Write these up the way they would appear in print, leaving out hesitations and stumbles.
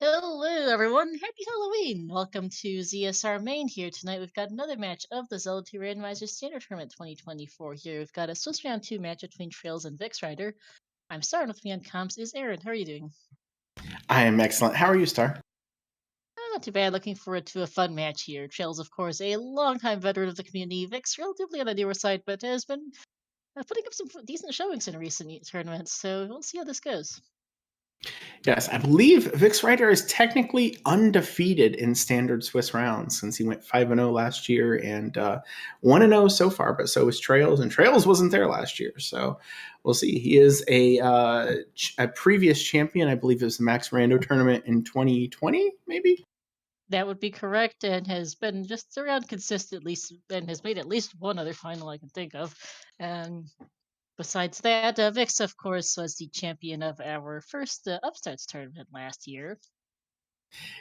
Hello, everyone. Happy Halloween. Welcome to ZSR Main here. Tonight, we've got another match of the Zelda 2 Randomizer Standard Tournament 2024 here. We've got a Swiss Round 2 match between traiLZ and VixRyder. I'm starting with me on comps is Aaron. How are you doing? I am excellent. How are you, Star? Not too bad. Looking forward to a fun match here. traiLZ, of course, a longtime veteran of the community. Vix, relatively on the newer side, but has been putting up some decent showings in recent tournaments, so we'll see how this goes. Yes, I believe VixRyder is technically undefeated in standard Swiss rounds since he went 5-0 last year and 1-0 so far, but so is traiLZ, and traiLZ wasn't there last year, so we'll see. He is a previous champion. I believe it was the Max Rando tournament in 2020, maybe? That would be correct, and has been just around consistently, and has made at least one other final I can think of. And besides that, Vix, of course, was the champion of our first Upstarts tournament last year.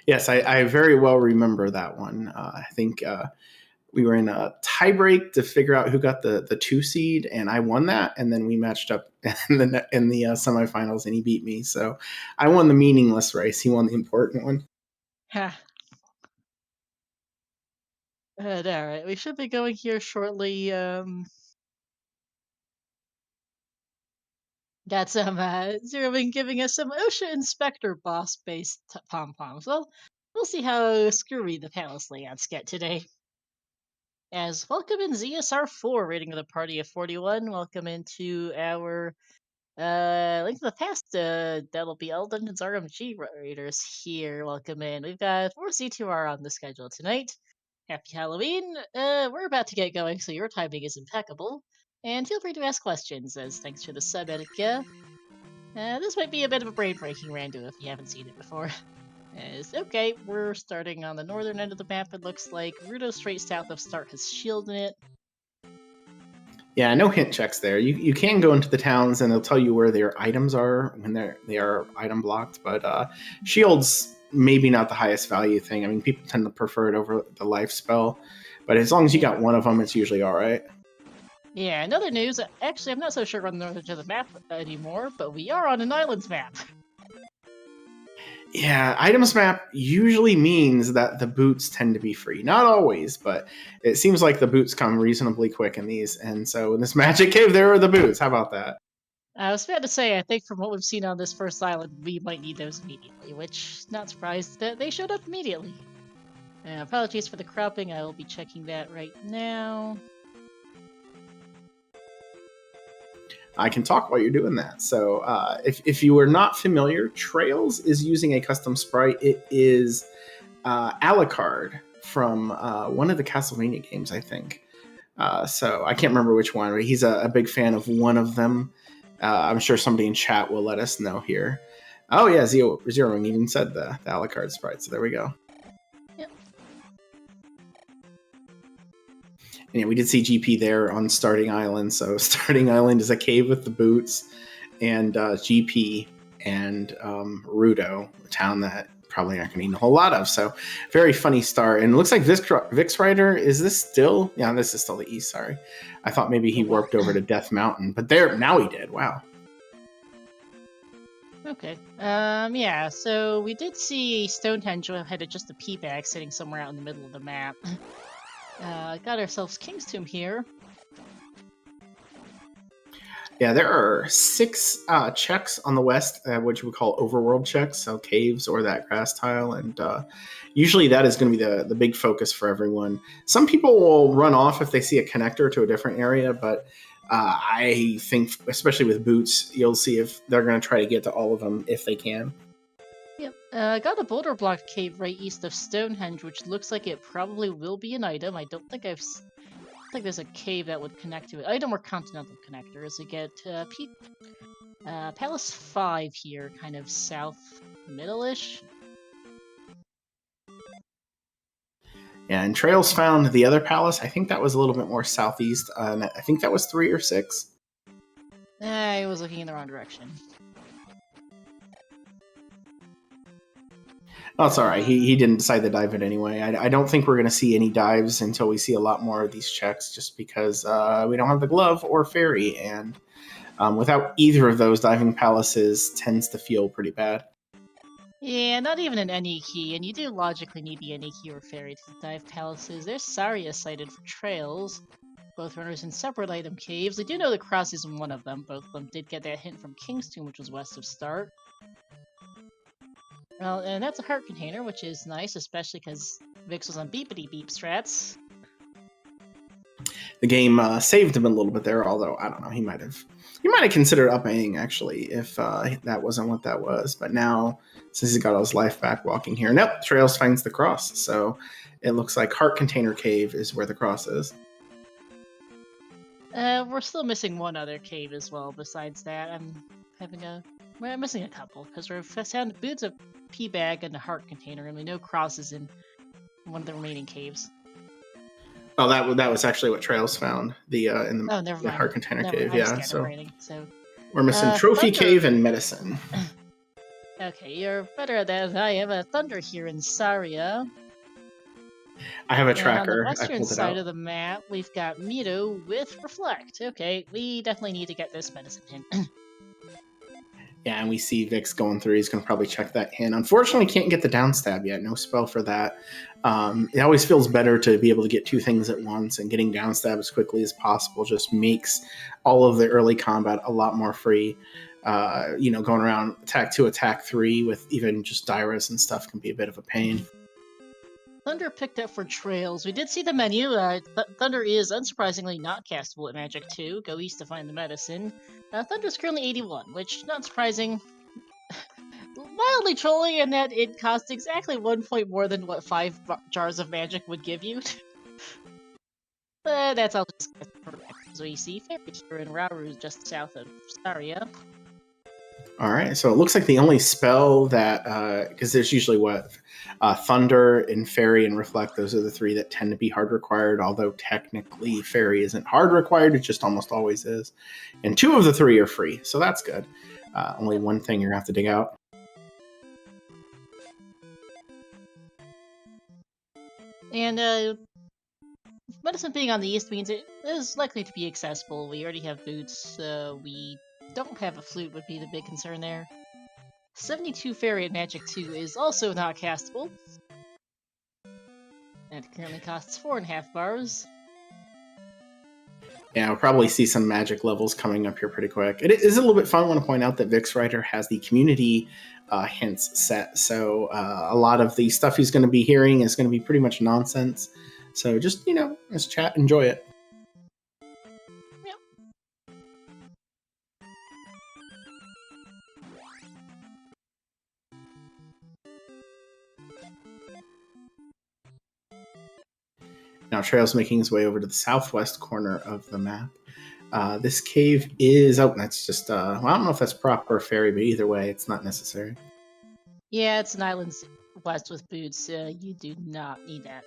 Yes, I very well remember that one. I think we were in a tiebreak to figure out who got the 2 seed, and I won that. And then we matched up in the semifinals, and he beat me. So I won the meaningless race. He won the important one. Ha. All right, we should be going here shortly. Got some Zeroing giving us some OSHA Inspector boss based pom poms. Well, we'll see how screwy the palace layouts get today. As welcome in ZSR4, rating of the party of 41. Welcome into our Link to the Past. That'll be all Dungeons RMG Raiders here. Welcome in. We've got 4 Z2R on the schedule tonight. Happy Halloween. We're about to get going, so your timing is impeccable. And feel free to ask questions, as thanks for the sub, Etika. This might be a bit of a brain-breaking rando if you haven't seen it before. Okay, we're starting on the northern end of the map, it looks like. Rudo straight south of start has shield in it. Yeah, no hint checks there. You can go into the towns and they'll tell you where their items are when they are item blocked, but shields maybe not the highest value thing. I mean, people tend to prefer it over the life spell, but as long as you got one of them, it's usually all right. Yeah, in other news, actually, I'm not so sure on the northern edge of the map anymore, but we are on an islands map. Yeah, items map usually means that the boots tend to be free. Not always, but it seems like the boots come reasonably quick in these. And so in this Magic Cave, there are the boots. How about that? I was about to say, I think from what we've seen on this first island, we might need those immediately, which, not surprised that they showed up immediately. Apologies for the cropping, I will be checking that right now. I can talk while you're doing that. So if you are not familiar, traiLZ is using a custom sprite. It is Alucard from one of the Castlevania games, I think. So I can't remember which one, but he's a big fan of one of them. I'm sure somebody in chat will let us know here. Oh yeah, Zeroing even said the Alucard sprite, so there we go. Yep. And yeah, we did see GP there on Starting Island. So Starting Island is a cave with the boots, and GP and Rudo, a town that probably aren't going to need a whole lot of. So very funny start. And it looks like VixRyder, is this still? Yeah, this is still the east, sorry. I thought maybe he warped over to Death Mountain, but now he did. Wow. Okay. Yeah, so we did see Stonehenge headed just a P-bag sitting somewhere out in the middle of the map. Got ourselves King's Tomb here. Yeah, there are 6 checks on the west, which we call overworld checks, so caves or that grass tile, and usually that is going to be the big focus for everyone. Some people will run off if they see a connector to a different area, but I think, especially with boots, you'll see if they're going to try to get to all of them if they can. Yep. Got a boulder blocked cave right east of Stonehenge, which looks like it probably will be an item. I don't think there's a cave that would connect to it. Item or continental connector as we get Palace 5 here, kind of south middle-ish. Yeah, and traiLZ found the other palace. I think that was a little bit more southeast, and I think that was 3 or 6. I was looking in the wrong direction. Oh, it's all right. He didn't decide to dive it anyway. I don't think we're going to see any dives until we see a lot more of these checks, just because we don't have the glove or fairy, and without either of those, diving palaces tends to feel pretty bad. Yeah, not even an NE key, and you do logically need the NE key or fairy to dive palaces. There's Saria cited for trails. Both runners in separate item caves. I do know the cross is one of them. Both of them did get that hint from Kingston, which was west of Start. Well, and that's a heart container, which is nice, especially because Vix was on beepity beep strats. The game saved him a little bit there, although I don't know, he might have considered upping actually if that wasn't what that was. But now, since he's got all his life back walking here, nope, Trails finds the cross. So it looks like Heart Container Cave is where the cross is. We're still missing one other cave as well. Besides that, we're missing a couple because we've found Boots, a pea bag, and a heart container, and we know crosses in one of the remaining caves. Oh, that was actually what Trails found. In the, never the mind. Heart Container Cave. Yeah, so so we're missing Trophy Thunder... Cave and Medicine. Okay, you're better at that than I am. A Thunder here in Saria. I have a tracker. On the western side out. of the map, we've got Mito with Reflect. Okay, we definitely need to get this medicine hint. Yeah, and we see Vix going through. He's going to probably check that hint. Unfortunately, can't get the down stab yet. No spell for that. It always feels better to be able to get two things at once, and getting down stab as quickly as possible just makes all of the early combat a lot more free. Going around attack 2, attack 3 with even just Dyrus and stuff can be a bit of a pain. Thunder picked up for Trails. We did see the menu. Thunder is unsurprisingly not castable at Magic 2. Go east to find the medicine. Thunder's currently 81, which, not surprising, mildly trolling in that it costs exactly 1 point more than what 5 jars of magic would give you. That's all. So you see Fairy here in Rauru, just south of Saria. All right, so it looks like the only spell that, because there's usually Thunder and Fairy and Reflect, those are the three that tend to be hard required, although technically Fairy isn't hard required, it just almost always is. And 2 of the 3 are free, so that's good. Only one thing you're going to have to dig out. And medicine being on the east means it is likely to be accessible. We already have boots, we don't have a flute would be the big concern there. 72 Fairy at Magic 2 is also not castable. And it currently costs 4.5 bars. Yeah, we'll probably see some magic levels coming up here pretty quick. It is a little bit fun. I want to point out that VixRyder has the community hints set. So a lot of the stuff he's going to be hearing is going to be pretty much nonsense. So just, let's chat, enjoy it. Now Trail's making his way over to the southwest corner of the map. This cave is... Oh, that's just... I don't know if that's proper or fairy, but either way, it's not necessary. Yeah, it's an island west with boots. You do not need that.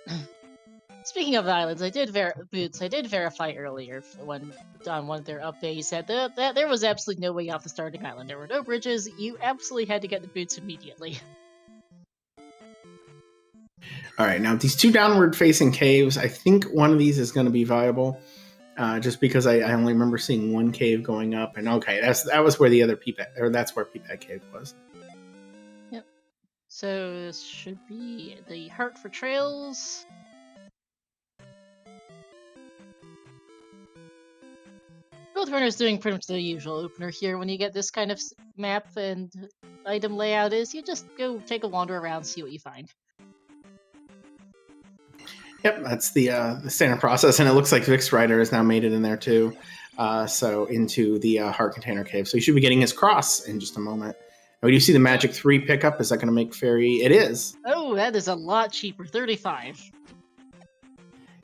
Speaking of islands, I did verify earlier when on one of their updates that there was absolutely no way off the starting island. There were no bridges. You absolutely had to get the boots immediately. All right, now these 2 downward-facing caves, I think one of these is going to be viable, just because I only remember seeing one cave going up, and okay, that was where the other that's where Peapad Cave was. Yep. So this should be the heart for Trails. Both runners doing pretty much the usual opener here. When you get this kind of map and item layout is, you just go take a wander around, see what you find. Yep, that's the standard process, and it looks like VixRyder has now made it in there too. So into the Heart Container Cave. So you should be getting his cross in just a moment. Now, do you see the Magic 3 pickup? Is that going to make Fairy? It is. Oh, that is a lot cheaper. 35.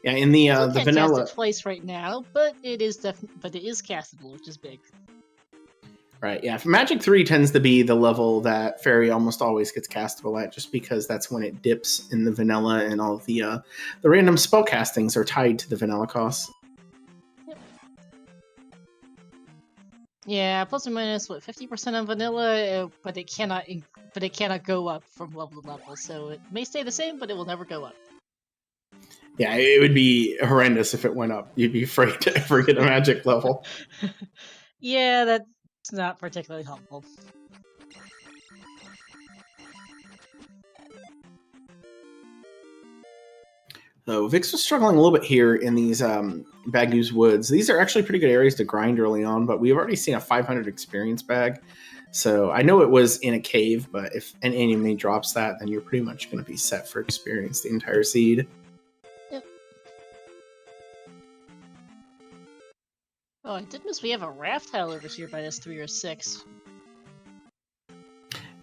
Yeah, in the vanilla. Cast it twice right now, but it is castable, which is big. Right, yeah. Magic 3 tends to be the level that Fairy almost always gets castable at, just because that's when it dips in the vanilla, and all of the random spell castings are tied to the vanilla costs. Yep. Yeah, plus or minus 50% on vanilla, but it cannot go up from level to level. So it may stay the same, but it will never go up. Yeah, it would be horrendous if it went up. You'd be afraid to ever get a magic level. Yeah, that's not particularly helpful. So Vix was struggling a little bit here in these Bag News Woods. These are actually pretty good areas to grind early on, but we've already seen a 500 experience bag. So I know it was in a cave, but if an enemy drops that, then you're pretty much going to be set for experience the entire seed. Yep. Oh, I did miss we have a raft tile over here by this 3 or 6.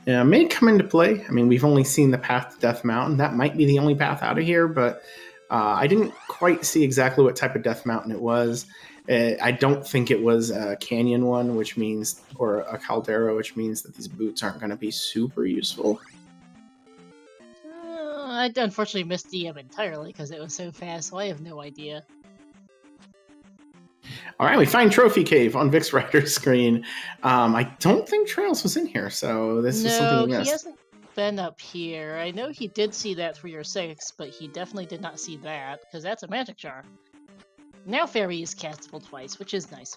Yeah, may come into play. I mean, we've only seen the path to Death Mountain. That might be the only path out of here, but I didn't quite see exactly what type of Death Mountain it was. I don't think it was a canyon one, which means, or a caldera, which means that these boots aren't going to be super useful. I unfortunately missed DM entirely because it was so fast, so I have no idea. All right, we find Trophy Cave on VixRyder's screen. I don't think Trails was in here, so this is something we missed. No, he hasn't been up here. I know he did see that 3 or 6, but he definitely did not see that, because that's a magic jar. Now Fairy is castable twice, which is nice.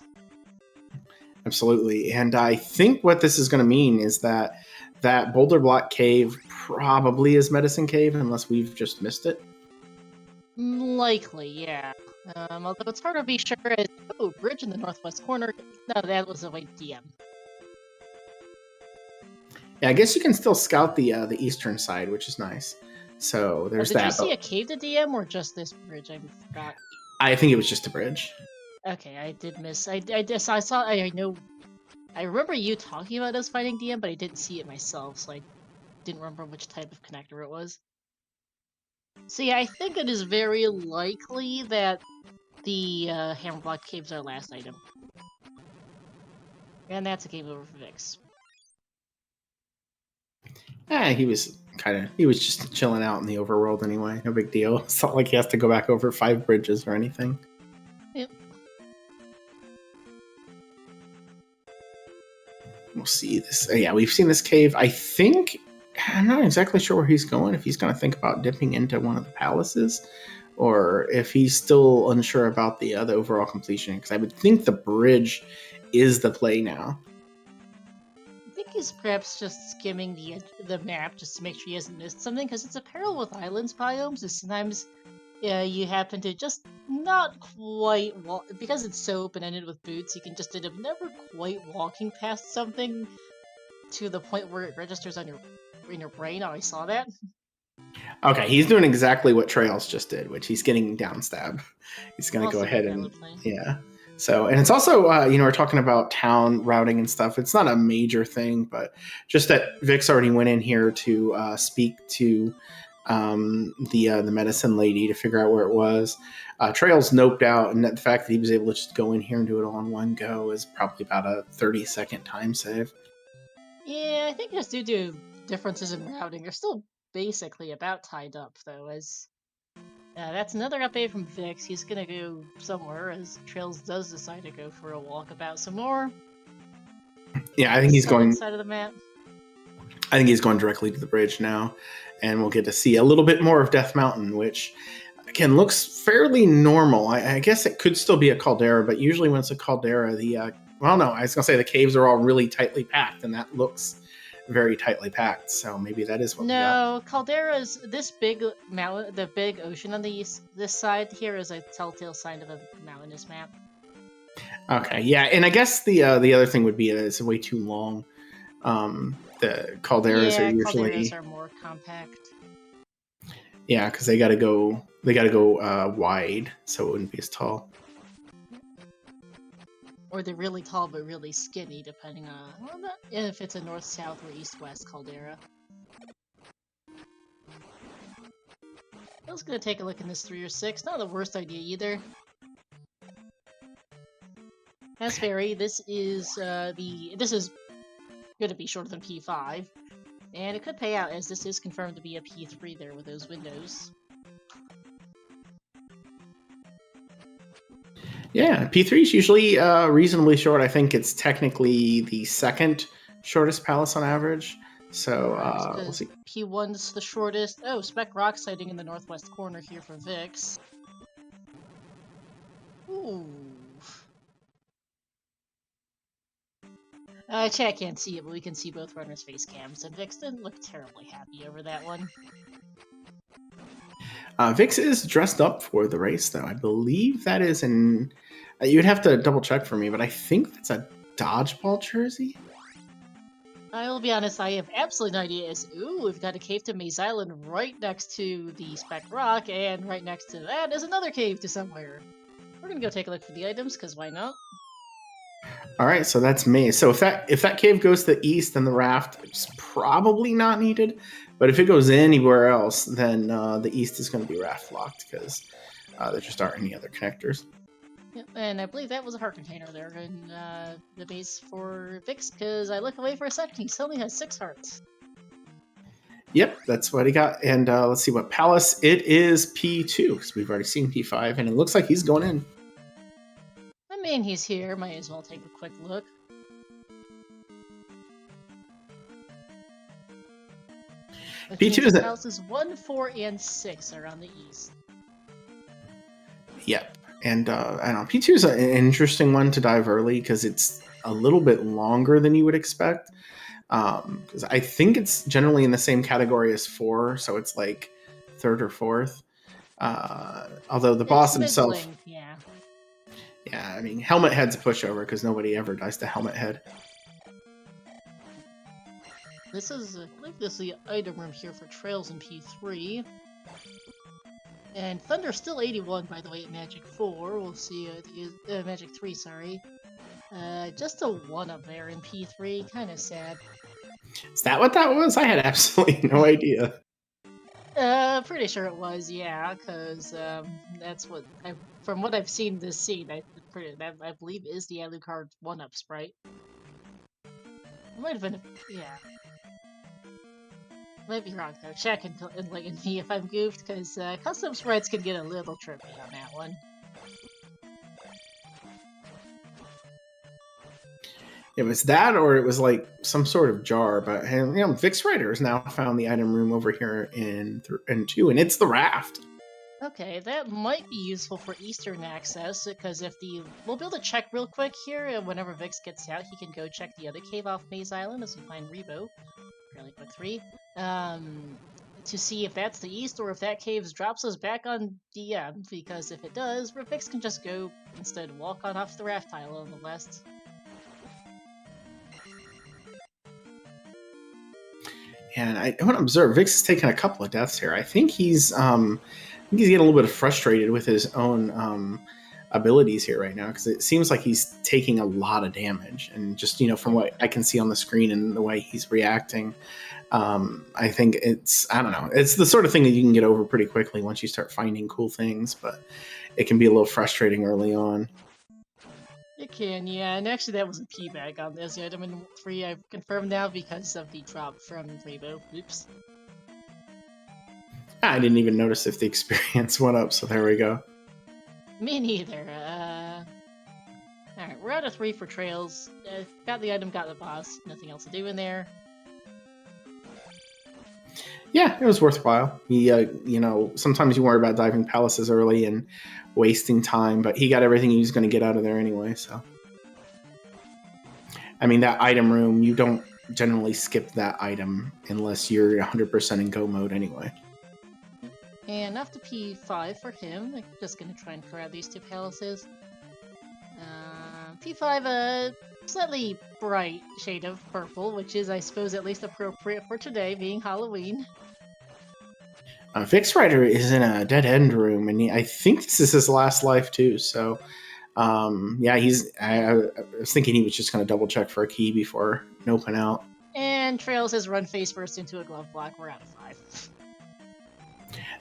Absolutely, and I think what this is going to mean is that Boulder Block Cave probably is Medicine Cave, unless we've just missed it. Likely, yeah. Although it's hard to be sure. Oh, bridge in the northwest corner. No, that was a white DM. Yeah, I guess you can still scout the eastern side, which is nice. So there's did that. Did you see a cave to DM or just this bridge? I forgot. I think it was just a bridge. Okay, I did miss. I saw. I know. I remember you talking about us finding DM, but I didn't see it myself, so I didn't remember which type of connector it was. So yeah, I think it is very likely that the hammer block caves are our last item. And that's a game over for Vix. He was just chilling out in the overworld anyway. No big deal. It's not like he has to go back over 5 bridges or anything. Yep. We'll see this. Yeah, we've seen this cave. I think I'm not exactly sure where he's going. If he's going to think about dipping into one of the palaces, or if he's still unsure about the overall completion. Because I would think the bridge is the play now. I think he's perhaps just skimming the map just to make sure he hasn't missed something, because it's a peril with islands biomes. So sometimes you happen to just not quite walk, because it's so open-ended with boots, you can just end up never quite walking past something to the point where it registers on in your brain. Oh, I saw that. Okay, he's doing exactly what Trails just did, which he's getting downstab. He's going to go ahead and yeah. So, and it's also, we're talking about town routing and stuff. It's not a major thing, but just that Vix already went in here to speak to the medicine lady to figure out where it was. Trails noped out, and the fact that he was able to just go in here and do it all in one go is probably about a 30-second time save. Yeah, I think just due to differences in routing, they're still basically about tied up, though, as that's another update from Vix. He's gonna go somewhere, as Trails does decide to go for a walkabout some more. Yeah, I think he's going side of the map. I think he's going directly to the bridge now, and we'll get to see a little bit more of Death Mountain, which again looks fairly normal. I guess it could still be a caldera, but usually when it's a caldera, I was gonna say the caves are all really tightly packed, and that looks very tightly packed. So maybe that is what. No, Caldera's this big mountain, the big ocean on this side here is a telltale sign of a mountainous map. Okay, yeah, and I guess the other thing would be it's way too long. The calderas are usually calderas are more compact. Yeah, because they got to go wide, so it wouldn't be as tall. Or they're really tall but really skinny, depending on if it's a north-south or east-west caldera. I was gonna take a look in this 3 or 6. Not the worst idea either. As Fairy, this is gonna be shorter than P5, and it could pay out as this is confirmed to be a P3 there with those windows. Yeah, P3 is usually reasonably short. I think it's technically the second shortest palace on average. So we'll see. P1's the shortest. Oh, Spec Rock sighting in the northwest corner here for Vix. Ooh. Chat can't see it, but we can see both runners' face cams, and Vix didn't look terribly happy over that one. Vix is dressed up for the race, though. I believe that is an. You'd have to double check for me, but I think that's a dodgeball jersey. I will be honest, I have absolutely no idea. Ooh, we've got a cave to Maze Island right next to the Spec Rock, and right next to that is another cave to somewhere. We're gonna go take a look for the items, because why not? All right, so that's me. So if that cave goes to the east, then the raft is probably not needed. But if it goes anywhere else, then the east is going to be raft locked because there just aren't any other connectors. Yep, and I believe that was a heart container there in the base for Vix, because I look away for a second, he only has 6 hearts. Yep, that's what he got. And let's see what Palace. It is P2 because we've already seen P5, and it looks like he's going in. I mean, he's here. Might as well take a quick look. P2 is houses 1, 4, and 6 are on the east. Yep, and I don't know. P2 is an interesting one to dive early because it's a little bit longer than you would expect. Because I think it's generally in the same category as 4, so it's like 3rd or 4th. Although the boss himself, yeah. I mean, Helmet Head's a pushover because nobody ever dies to Helmet Head. This is, I believe this is the item room here for Trails in P3. And Thunder's still 81, by the way, at Magic 4. We'll see, Magic 3, sorry. Just a 1 up there in P3, kind of sad. Is that what that was? I had absolutely no idea. Pretty sure it was, yeah, because that's what from what I've seen this scene, I believe is the Alucard 1-up sprite. It might have been, yeah. Might be wrong though. Check and enlighten me if I'm goofed, because custom sprites can get a little trippy on that one. It was that, or it was like some sort of jar. But you know, VixRyder has now found the item room over here in 2, and it's the raft. Okay, that might be useful for Eastern access, because we'll be able to check real quick here, and whenever Vix gets out, he can go check the other cave off Maze Island as we find Rebo. Really quick 3. To see if that's the east, or if that cave drops us back on DM, because if it does, Vix can just go instead walk on off the raft tile on the west. And I want to observe Vix is taking a couple of deaths here. I think he's getting a little bit frustrated with his own abilities here right now because it seems like he's taking a lot of damage. And just from what I can see on the screen and the way he's reacting, I think it's the sort of thing that you can get over pretty quickly once you start finding cool things, but it can be a little frustrating early on. It can, yeah, and actually that was a P bag on this item in 3, I've confirmed now because of the drop from Rebo. Oops. I didn't even notice if the experience went up, so there we go. Me neither. Alright, we're out of 3 for Trails. Got the item, got the boss. Nothing else to do in there. Yeah, it was worthwhile. He, sometimes you worry about diving palaces early and wasting time, but he got everything he was going to get out of there anyway, so. I mean, that item room, you don't generally skip that item unless you're 100% in go mode anyway. And off to P5 for him. I'm just going to try and clear out these 2 palaces. P5, slightly bright shade of purple, which is, I suppose, at least appropriate for today, being Halloween. VixRyder is in a dead-end room, and I think this is his last life, too, so... yeah, I was thinking he was just going to double-check for a key before noping out. And Trails has run face first into a glove block. We're out of 5.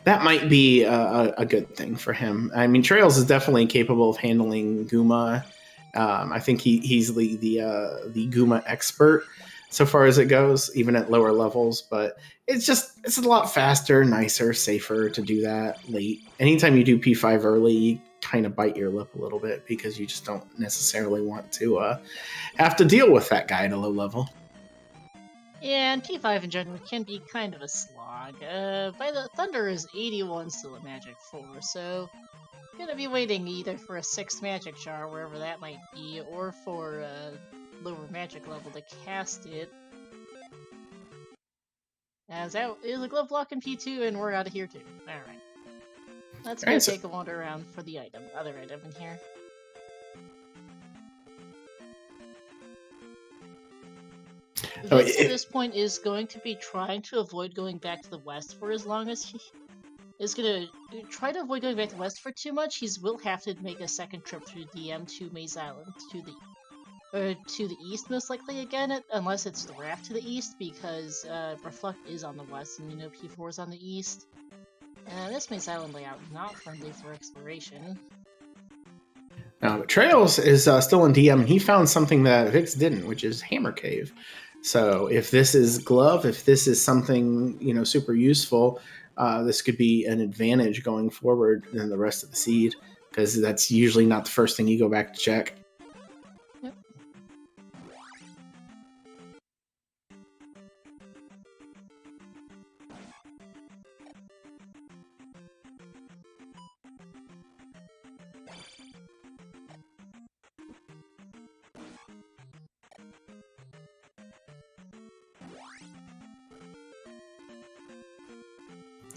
That might be a good thing for him. I mean, Trails is definitely capable of handling Guma. I think he's the Guma expert so far as it goes, even at lower levels. But it's a lot faster, nicer, safer to do that late. Anytime you do P5 early, you kind of bite your lip a little bit because you just don't necessarily want to have to deal with that guy at a low level. Yeah, and P5 in general can be kind of a slog. By the Thunder is 81 still at Magic 4, so gonna be waiting either for a 6th Magic Jar, wherever that might be, or for a lower Magic level to cast it. As that is a glove block in P2, and we're out of here too. Alright. Let's go Alright, so take a wander around for the other item in here. Vix at this point is going to be trying to avoid going back to the west for as long as he is going to try to avoid going back to the west for too much. He will have to make a second trip through DM to Maze Island to the east most likely again, unless it's the raft to the east, because Reflect is on the west and P4 is on the east. This Maze Island layout is not friendly for exploration. But traiLZ is still in DM, and he found something that Vix didn't, which is Hammer Cave. So if this is Glove, if this is something super useful, this could be an advantage going forward than the rest of the seed, because that's usually not the first thing you go back to check. Yep.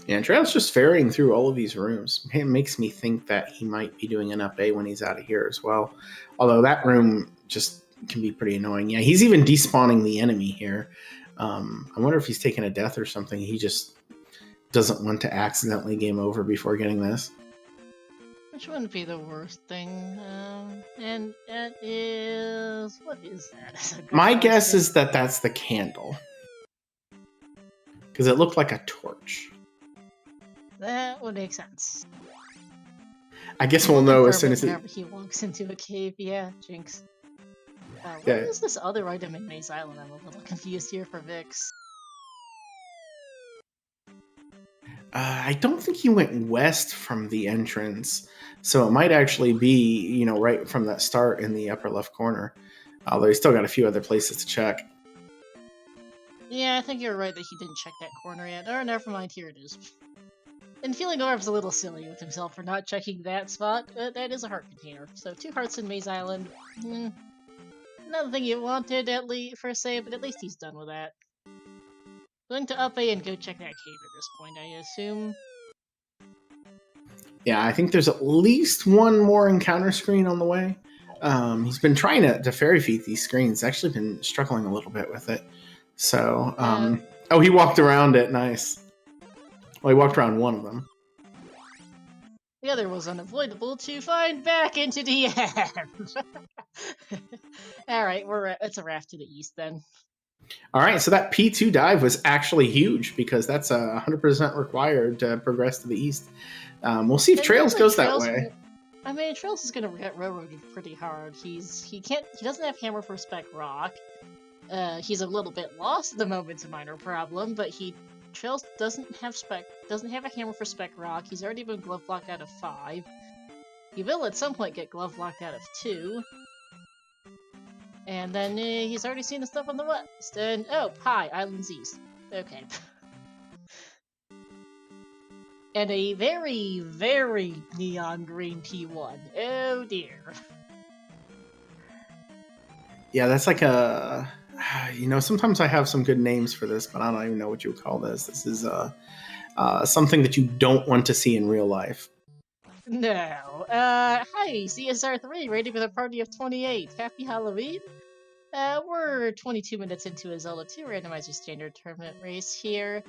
Yeah, and traiLZ's just ferrying through all of these rooms. It makes me think that he might be doing an up A when he's out of here as well. Although that room just can be pretty annoying. Yeah, he's even despawning the enemy here. I wonder if he's taking a death or something. He just doesn't want to accidentally game over before getting this. Which wouldn't be the worst thing. And it is... What is that? My guess is that that's the candle. Because it looked like a torch. That would make sense. I guess we'll know as soon as he walks into a cave. Yeah, Jinx. What is this other item in Maze Island? I'm a little confused here for Vix. I don't think he went west from the entrance, so it might actually be, right from that start in the upper left corner. Although he's still got a few other places to check. Yeah, I think you're right that he didn't check that corner yet. Or never mind, here it is. And feeling Orb's a little silly with himself for not checking that spot, but that is a heart container. So 2 hearts in Maze Island. Another thing you wanted, at least, per se, but at least he's done with that. Going to up A and go check that cave at this point, I assume. Yeah, I think there's at least one more encounter screen on the way. He's been trying to fairy feed these screens. Actually been struggling a little bit with it. So, oh, he walked around it. Nice. Well, he walked around one of them. The other was unavoidable to find back into the end. Alright, it's a raft to the east then. Alright, so that P2 dive was actually huge because that's 100% required to progress to the east. We'll see if traiLZ goes that way. I mean, traiLZ is going to get railroaded pretty hard. He doesn't have hammer for spec rock. He's a little bit lost at the moment, it's a minor problem, but traiLZ doesn't have a hammer for spec rock. He's already been glove locked out of 5. He will at some point get glove locked out of 2. And then he's already seen the stuff on the west. And oh, hi, Islands East. Okay. And a very, very neon green P1. Oh dear. Yeah, that's like a... sometimes I have some good names for this, but I don't even know what you would call this. This is something that you don't want to see in real life. No. Hi, CSR3, rated with a party of 28. Happy Halloween? We're 22 minutes into a Zelda 2 Randomizer standard tournament race here.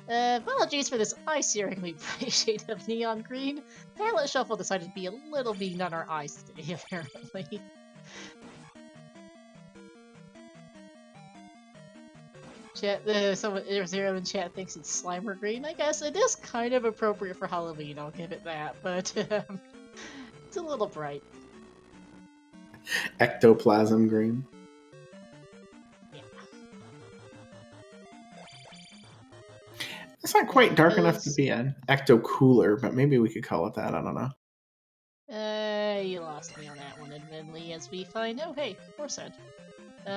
Apologies for this eye-searingly bright shade of neon green. Palette Shuffle decided to be a little being on our eyes today, apparently. Chat, Zero in chat thinks it's Slimer green. I guess it is kind of appropriate for Halloween, I'll give it that, but it's a little bright. Ectoplasm green. Yeah. It's not quite dark enough to be an ecto cooler, but maybe we could call it that, I don't know. You lost me on that one, admittedly, as we find... Oh, hey, Forset.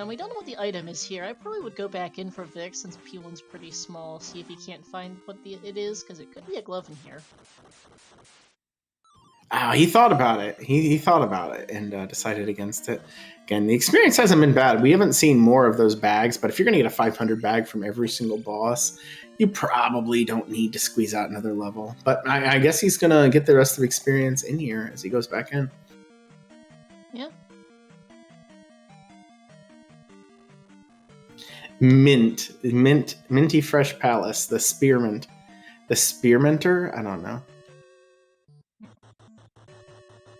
We don't know what the item is here. I probably would go back in for Vix since P1's pretty small, see if he can't find what it is, because it could be a glove in here. He thought about it. He thought about it and decided against it. Again, the experience hasn't been bad. We haven't seen more of those bags, but if you're going to get a 500 bag from every single boss, you probably don't need to squeeze out another level. But I guess he's going to get the rest of the experience in here as he goes back in. Yeah. Minty Fresh Palace, the Spearmint. The Spearminter? I don't know.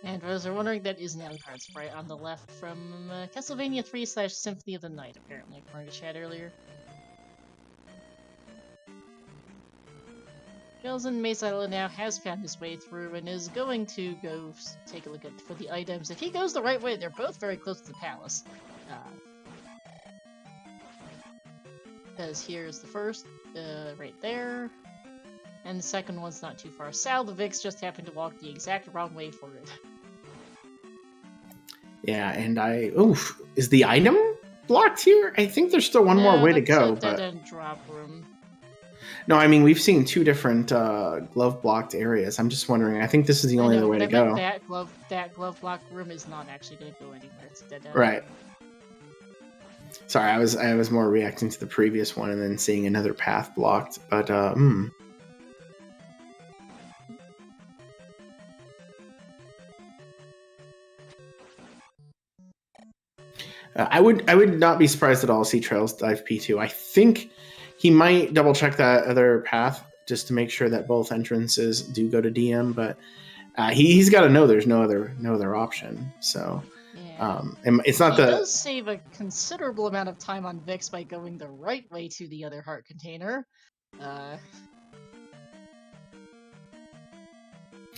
And for those who are wondering, that is an Alucard sprite on the left from Castlevania 3/Symphony of the Night, apparently, according to chat earlier. Gelson Mesala now has found his way through and is going to go take a look for the items. If he goes the right way, they're both very close to the palace. Because here's the first, right there. And the second one's not too far. Sal the Vix just happened to walk the exact wrong way for it. Yeah, and is the item blocked here? I think there's still one more way to go. Dead end drop room. No, I mean, we've seen two different glove blocked areas. I'm just wondering. I think this is the only other way to go. That glove block room is not actually going to go anywhere. It's dead end. Right. Sorry, I was more reacting to the previous one and then seeing another path blocked. But I would not be surprised at all to see Trails dive P2. I think he might double check that other path just to make sure that both entrances do go to DM, but he's got to know there's no other option. So yeah. It's not he does save a considerable amount of time on Vix by going the right way to the other heart container.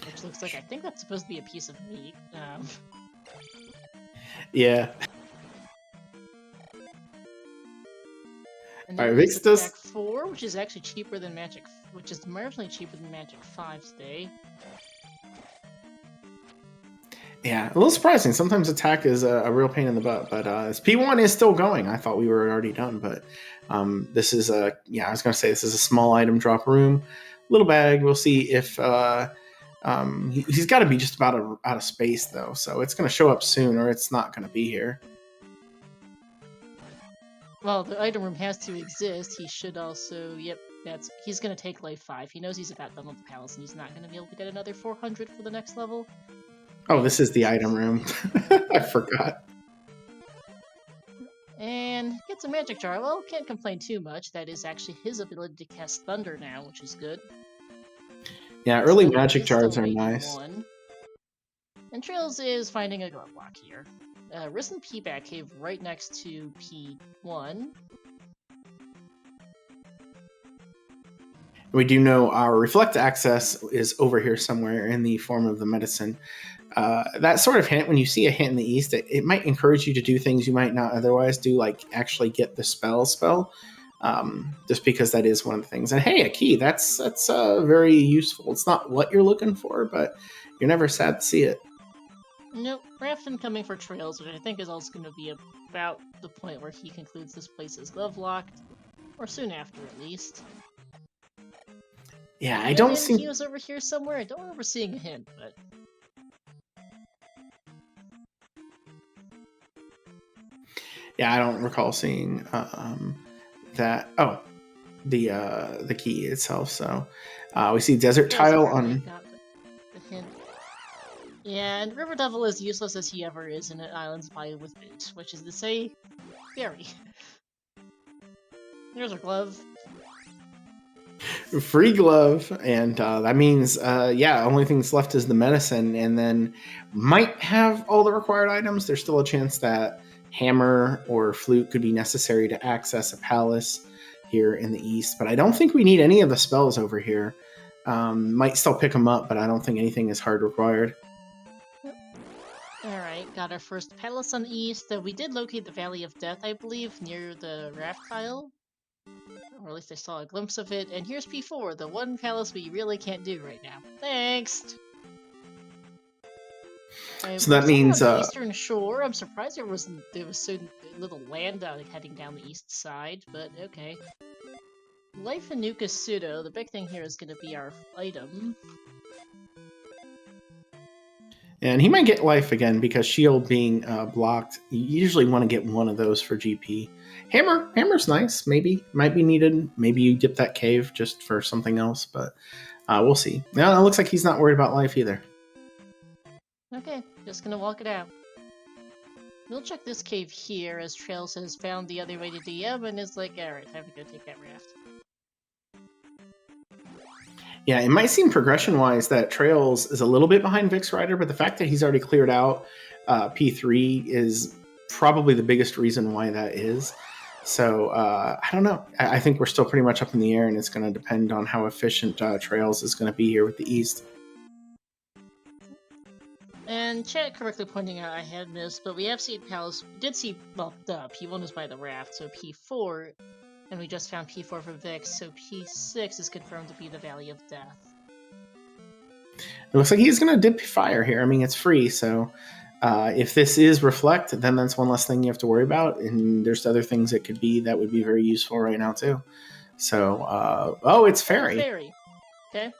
Which looks like, I think that's supposed to be a piece of meat. Yeah. And then Vix does 4, which is actually cheaper than Magic, which is marginally cheaper than Magic 5 today. Yeah, a little surprising. Sometimes attack is a real pain in the butt, but P1 is still going. I thought we were already done, but this is I was going to say this is a small item drop room, little bag. We'll see if he's got to be just about out of space though, so it's going to show up soon, or it's not going to be here. Well, the item room has to exist. He should also, he's going to take life 5. He knows he's about done with the palace, and he's not going to be able to get another 400 for the next level. Oh, this is the item room. I forgot. And gets a magic jar. Well, can't complain too much. That is actually his ability to cast thunder now, which is good. Yeah, early magic jars are nice. And traiLZ is finding a glove block here. Risen P-Back Cave right next to P1. We do know our reflect access is over here somewhere in the form of the medicine. That sort of hint, when you see a hint in the east, it might encourage you to do things you might not otherwise do, like actually get the spell, just because that is one of the things. And hey, a key, that's very useful. It's not what you're looking for, but you're never sad to see it. Nope, Rafton coming for traiLZ, which I think is also going to be about the point where he concludes this place is glove locked, or soon after at least. Yeah, I don't see. He was over here somewhere. I don't remember seeing a hint, but. Yeah, I don't recall seeing that. Oh, the key itself. So we see desert tile on. The hint. Yeah, and River Devil is useless as he ever is in an island's bio with boot, which is to say, very. There's a glove. Free glove, and that means, only things left is the medicine, and then might have all the required items. There's still a chance that hammer or flute could be necessary to access a palace here in the east, but I don't think we need any of the spells over here. Might still pick them up, but I don't think anything is hard required. Alright, got our first palace on the east. We did locate the Valley of Death, I believe, near the raft tile. Or at least I saw a glimpse of it. And here's P4, the one palace we really can't do right now. Thanks! So that means on the eastern shore. I'm surprised there was so little land heading down the east side, but okay. Life in Nuka Pseudo. The big thing here is going to be our item. And he might get life again because shield being blocked. You usually want to get one of those for GP. Hammer's nice. Maybe might be needed. Maybe you get that cave just for something else, but we'll see. Now it looks like he's not worried about life either. Okay, just gonna walk it out. We'll check this cave here as traiLZ has found the other way to DM and is like, alright, time to go take that raft. Yeah, it might seem progression-wise that traiLZ is a little bit behind VixRyder, but the fact that he's already cleared out P3 is probably the biggest reason why that is. So, I don't know. I think we're still pretty much up in the air, and it's going to depend on how efficient traiLZ is going to be here with the East. And chat correctly pointing out I had missed, but we have seen Palace. We did see, well, P1 was by the raft, so P4, and we just found P4 for Vix, so P6 is confirmed to be the Valley of Death. It looks like he's going to dip fire here. I mean, it's free, so if this is Reflect, then that's one less thing you have to worry about, and there's other things it could be that would be very useful right now, too. So, oh, it's Fairy. Fairy. Okay.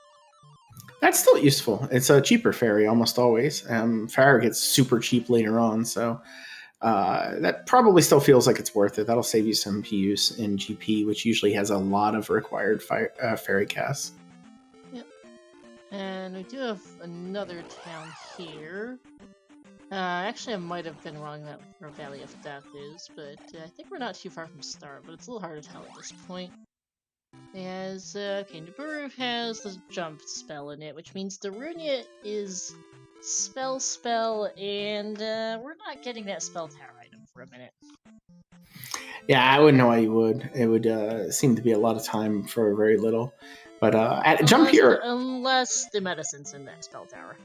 That's still useful. It's a cheaper Fairy almost always. Fire gets super cheap later on, so that probably still feels like it's worth it. That'll save you some use in GP, which usually has a lot of required Fairy casts. Yep. And we do have another town here. Actually, I might have been wrong that where Valley of Death is, but I think we're not too far from start, but it's a little hard to tell at this point. As, okay, Nibiru has the jump spell in it, which means Darunia is spell, and we're not getting that spell tower item for a minute. Yeah, I wouldn't know why you would. It would seem to be a lot of time for very little. But jump here... Unless the medicine's in that spell tower.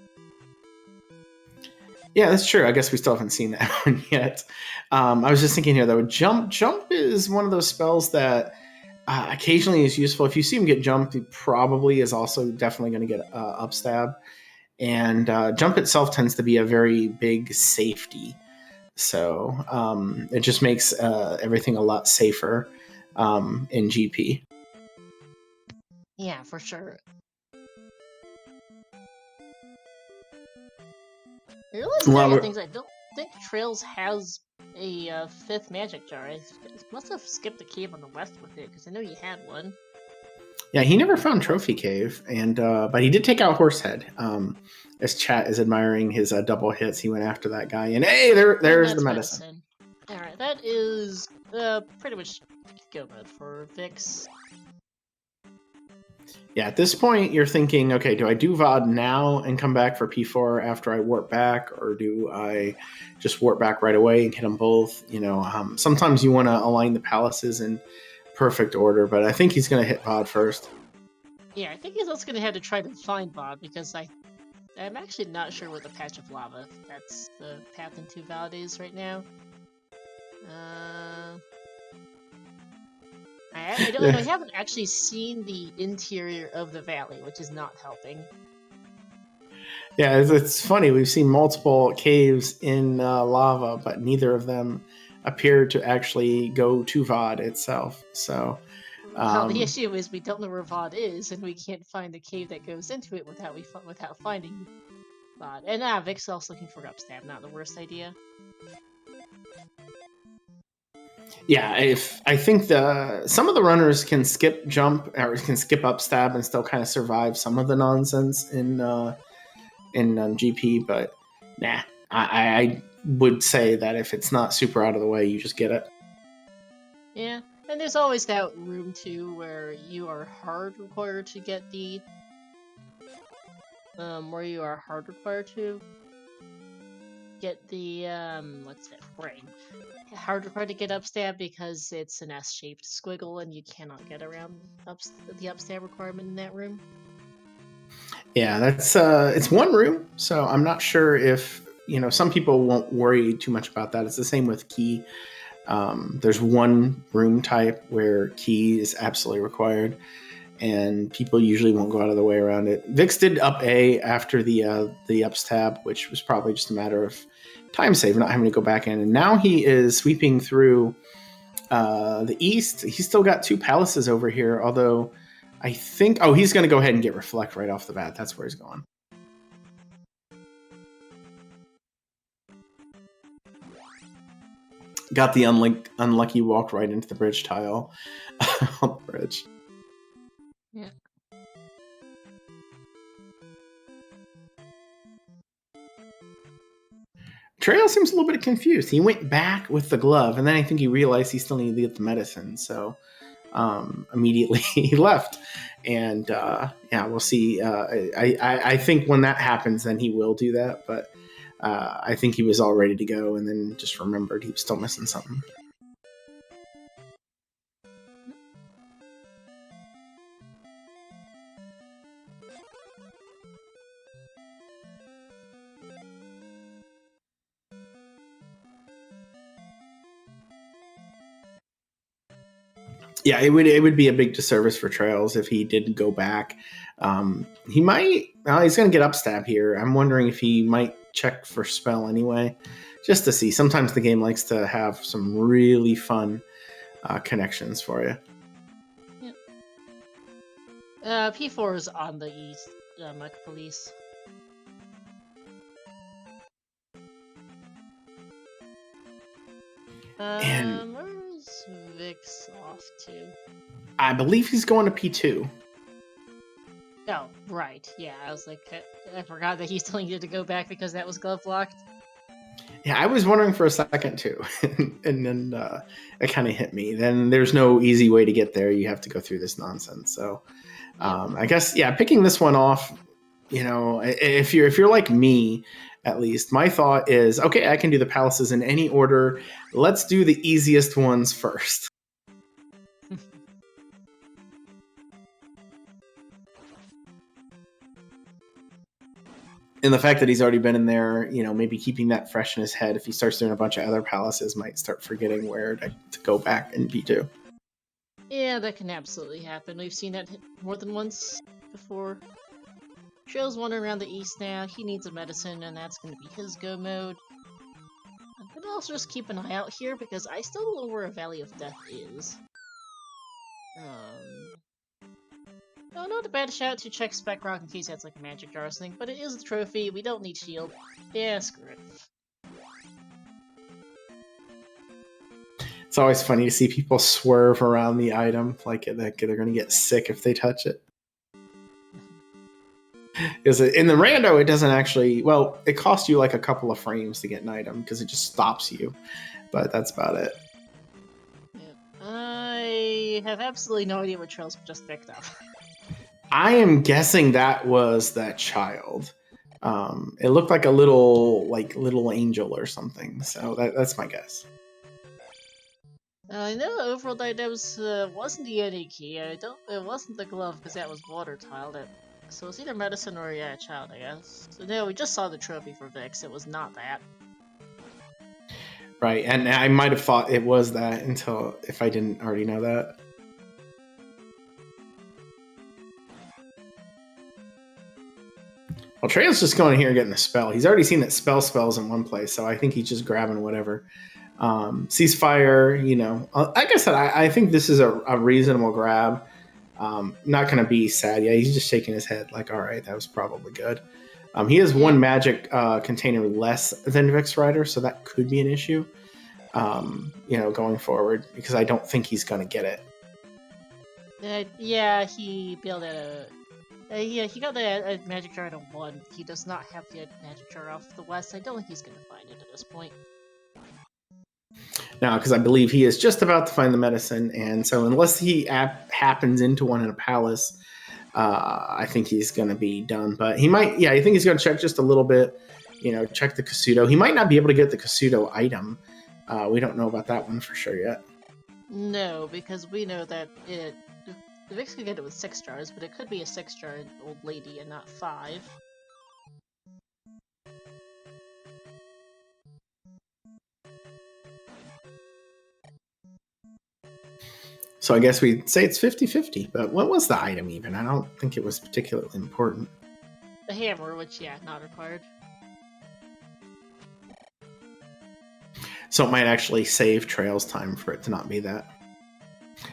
Yeah, that's true. I guess we still haven't seen that one yet. I was just thinking here, though, jump is one of those spells that occasionally is useful. If you see him get jumped, he probably is also definitely going to get upstab. And jump itself tends to be a very big safety. So it just makes everything a lot safer in GP. Yeah, for sure. I realized things. I don't think traiLZ has a fifth magic jar. I must have skipped the cave on the west with it, because I know you had one. Yeah, he never found Trophy Cave, and but he did take out Horsehead. As chat is admiring his double hits, he went after that guy, and hey, there's the medicine. Alright, that is pretty much good for Vix. Yeah, at this point, you're thinking, okay, do I do VOD now and come back for P4 after I warp back, or do I just warp back right away and hit them both? You know, sometimes you want to align the palaces in perfect order, but I think he's going to hit VOD first. Yeah, I think he's also going to have to try to find VOD, because I'm actually not sure what the patch of lava, that's the path into VOD is right now. I don't know, I haven't actually seen the interior of the valley, which is not helping. Yeah, it's funny. We've seen multiple caves in lava, but neither of them appear to actually go to VOD itself. So, well, the issue is we don't know where VOD is, and we can't find the cave that goes into it without finding VOD. And Vix also looking for upstab, not the worst idea. Yeah, I think some of the runners can skip jump or can skip upstab and still kind of survive some of the nonsense in GP, but nah, I would say that if it's not super out of the way, you just get it. Yeah, and there's always that room too where you are hard required to get the what's that brain? Hard required to get upstab because it's an S-shaped squiggle and you cannot get around the upstab requirement in that room. Yeah, that's it's one room, so I'm not sure if some people won't worry too much about that. It's the same with key. There's one room type where key is absolutely required, and people usually won't go out of the way around it. Vix did up A after the upstab, which was probably just a matter of time save, not having to go back in. And now he is sweeping through the east. He's still got two palaces over here, although I think... Oh, he's going to go ahead and get Reflect right off the bat. That's where he's going. Got the unlucky walk right into the bridge tile on the bridge. Yeah. Trail seems a little bit confused. He went back with the glove, and then I think he realized he still needed to get the medicine, so immediately he left. And yeah, we'll see. I think when that happens, then he will do that, but I think he was all ready to go, and then just remembered he was still missing something. Yeah, it would be a big disservice for Trails if he didn't go back. He might. He's going to get upstab here. I'm wondering if he might check for spell anyway, just to see. Sometimes the game likes to have some really fun connections for you. Yeah. P4 is on the east, Mech Police. And where's Vix off to? I believe he's going to P2. Oh, right. Yeah, I was like, I forgot that he still needed to go back because that was glove locked. Yeah, I was wondering for a second too, and then it kind of hit me. Then there's no easy way to get there. You have to go through this nonsense. So I guess, yeah, picking this one off, you know, if you're like me, at least my thought is, okay, I can do the palaces in any order. Let's do the easiest ones first. And the fact that he's already been in there, you know, maybe keeping that fresh in his head. If he starts doing a bunch of other palaces, might start forgetting where to go back in P2. Yeah, that can absolutely happen. We've seen that more than once before. Trail's wandering around the east now. He needs a medicine, and that's going to be his go mode. I'm going to also just keep an eye out here, because I still don't know where a Valley of Death is. No, not a bad shout to check Spec Rock in case that's like a magic jar or something, but it is a trophy, we don't need shield. Yeah, screw it. It's always funny to see people swerve around the item, like they're going to get sick if they touch it. Because in the rando, it doesn't actually, well, it costs you like a couple of frames to get an item because it just stops you, but that's about it. Yeah. I have absolutely no idea what Trails just picked up. I am guessing that was that child. It looked like a little angel or something, so that's my guess. I know overall items wasn't the Yeti key. It wasn't the glove because that was water tiled. So it's either medicine or a child, I guess. So no, we just saw the trophy for Vix. It was not that. Right, and I might have thought it was that until if I didn't already know that. Well, Trail's just going here and getting the spell. He's already seen that spells in one place, so I think he's just grabbing whatever. Ceasefire, you know. Like I said, I think this is a reasonable grab. Not going to be sad. Yeah, he's just shaking his head like, all right, that was probably good. He has one magic container less than VixRyder, so that could be an issue, you know, going forward, because I don't think he's going to get it. Yeah, he bailed out yeah, he got the magic jar at a 1. He does not have the magic jar off the west. I don't think he's going to find it at this point. No, because I believe he is just about to find the medicine, and so unless he happens into one in a palace, I think he's going to be done. But he might, yeah, I think he's going to check just a little bit, you know, check the Kasuto. He might not be able to get the Kasuto item. We don't know about that one for sure yet. No, because we know that the Vix could get it with 6 jars, but it could be a 6-jar old lady and not 5. So I guess we'd say it's 50-50, but what was the item even? I don't think it was particularly important. The hammer, which, yeah, not required. So it might actually save Trail's time for it to not be that.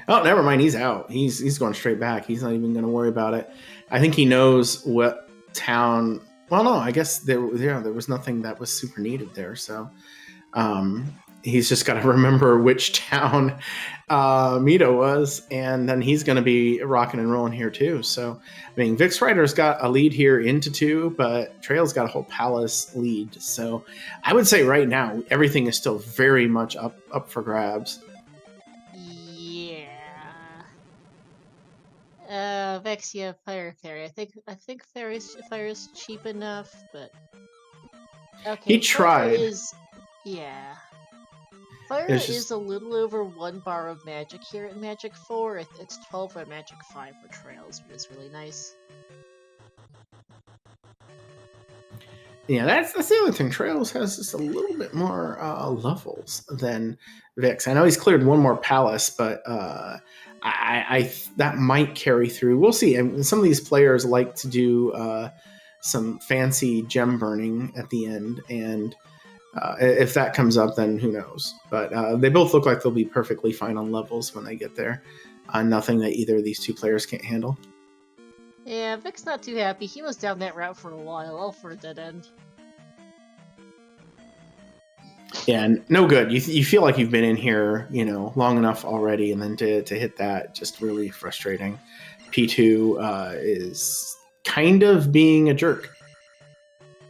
Oh, never mind. He's out. He's going straight back. He's not even going to worry about it. I think he knows what town. Well, no, I guess there was nothing that was super needed there. So he's just got to remember which town Mito was, and then he's going to be rocking and rolling here too. So, I mean, VixRyder's got a lead here into 2, but Trail's got a whole palace lead. So, I would say right now everything is still very much up for grabs. Yeah. Vex, you have Fire Fairy. I think fire is cheap enough, but okay. He tried. Yeah. Fire It's is just, a little over 1 bar of magic here at Magic 4. It's 12 at Magic 5 for Trails, which is really nice. yeah, that's the other thing. Trails has just a little bit more levels than Vix. I know he's cleared 1 more palace, but I that might carry through. We'll see. And some of these players like to do some fancy gem burning at the end, and if that comes up, then who knows? But they both look like they'll be perfectly fine on levels when they get there. Nothing that either of these 2 players can't handle. Yeah, Vic's not too happy. He was down that route for a while, all for a dead end. Yeah, no good. You feel like you've been in here, long enough already, and then to hit that, just really frustrating. P2 is kind of being a jerk.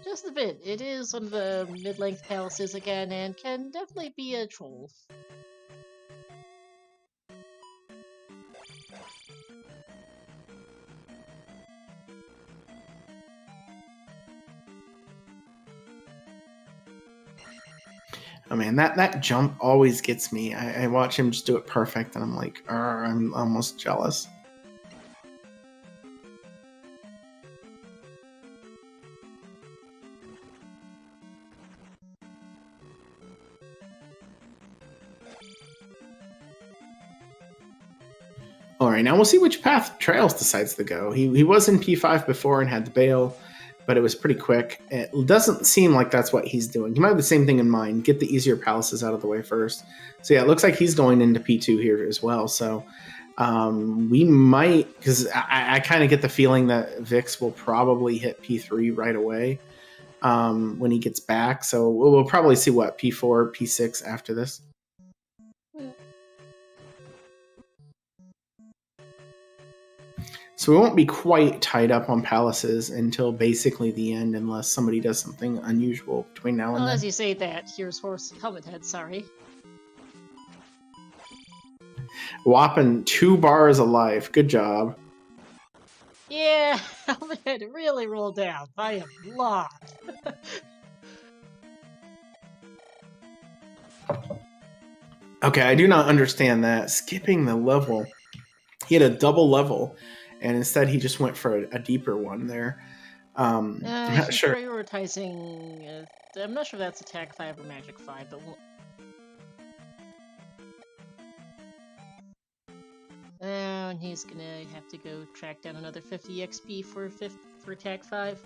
Just a bit. It is one of the mid-length palaces again, and can definitely be a troll. Oh man, that jump always gets me. I watch him just do it perfect, and I'm like, I'm almost jealous. All right, now we'll see which path Trails decides to go. He was in P5 before and had the bail, but it was pretty quick. It doesn't seem like that's what he's doing. He might have the same thing in mind. Get the easier palaces out of the way first. So yeah, it looks like he's going into P2 here as well. So we might, because I kind of get the feeling that Vix will probably hit P3 right away when he gets back. So we'll probably see what, P4, P6 after this. So we won't be quite tied up on palaces until basically the end, unless somebody does something unusual between now and then. As you say that, here's Horse Helmet Head, sorry. Whopping 2 bars of life. Good job. Yeah, Helmet Head really rolled down by a lot. Okay, I do not understand that. Skipping the level. He had a double level, and instead he just went for a deeper one there. I'm not he's sure. prioritizing. I'm not sure if that's Attack 5 or Magic 5, but and he's gonna have to go track down another 50 XP for Attack 5.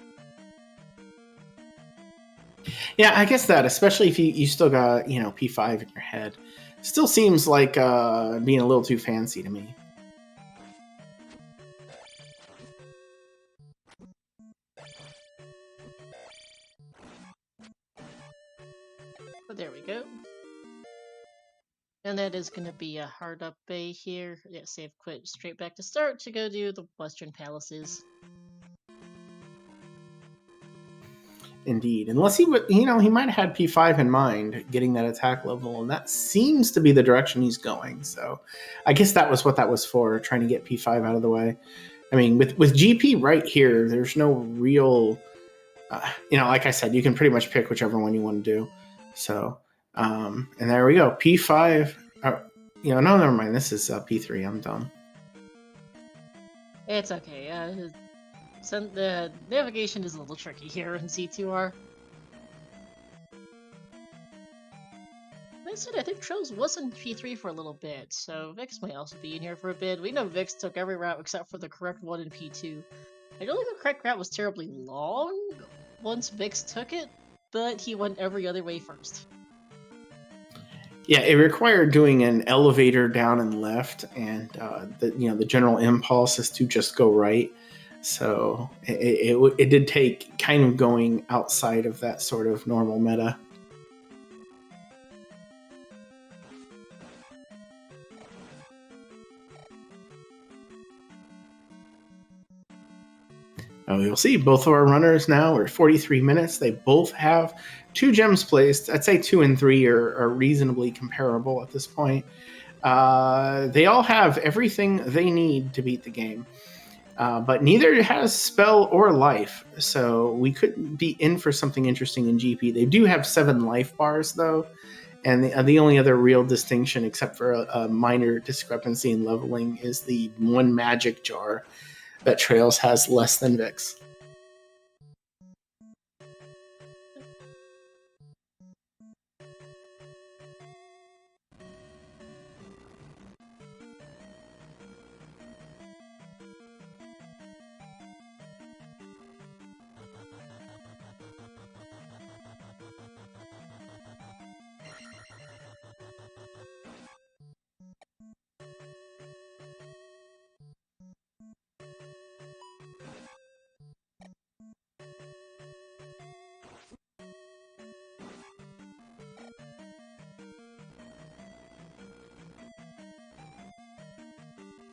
Yeah, I guess that, especially if you still got, P5 in your head. Still seems like being a little too fancy to me. But there we go. And that is going to be a hard up bay here. Yeah, save quit straight back to start to go do the Western Palaces. Indeed. Unless he would, he might have had P5 in mind, getting that attack level, and that seems to be the direction he's going. So I guess that was what that was for, trying to get P5 out of the way. I mean, with GP right here, there's no real, like I said, you can pretty much pick whichever one you want to do. So, and there we go. P5, no, never mind. This is P3. I'm done. It's okay. So the navigation is a little tricky here in Z2R. I think Trails was in P3 for a little bit, so Vix might also be in here for a bit. We know Vix took every route except for the correct one in P2. I don't think the correct route was terribly long once Vix took it, but he went every other way first. Yeah, it required doing an elevator down and left, and the general impulse is to just go right. So it did take kind of going outside of that sort of normal meta. You'll see both of our runners now are 43 minutes. They both have 2 gems placed. I'd say 2 and 3 are reasonably comparable at this point. They all have everything they need to beat the game. But neither has spell or life, so we could be in for something interesting in GP. They do have 7 life bars, though, and the only other real distinction, except for a minor discrepancy in leveling, is the 1 magic jar that Trails has less than Vix.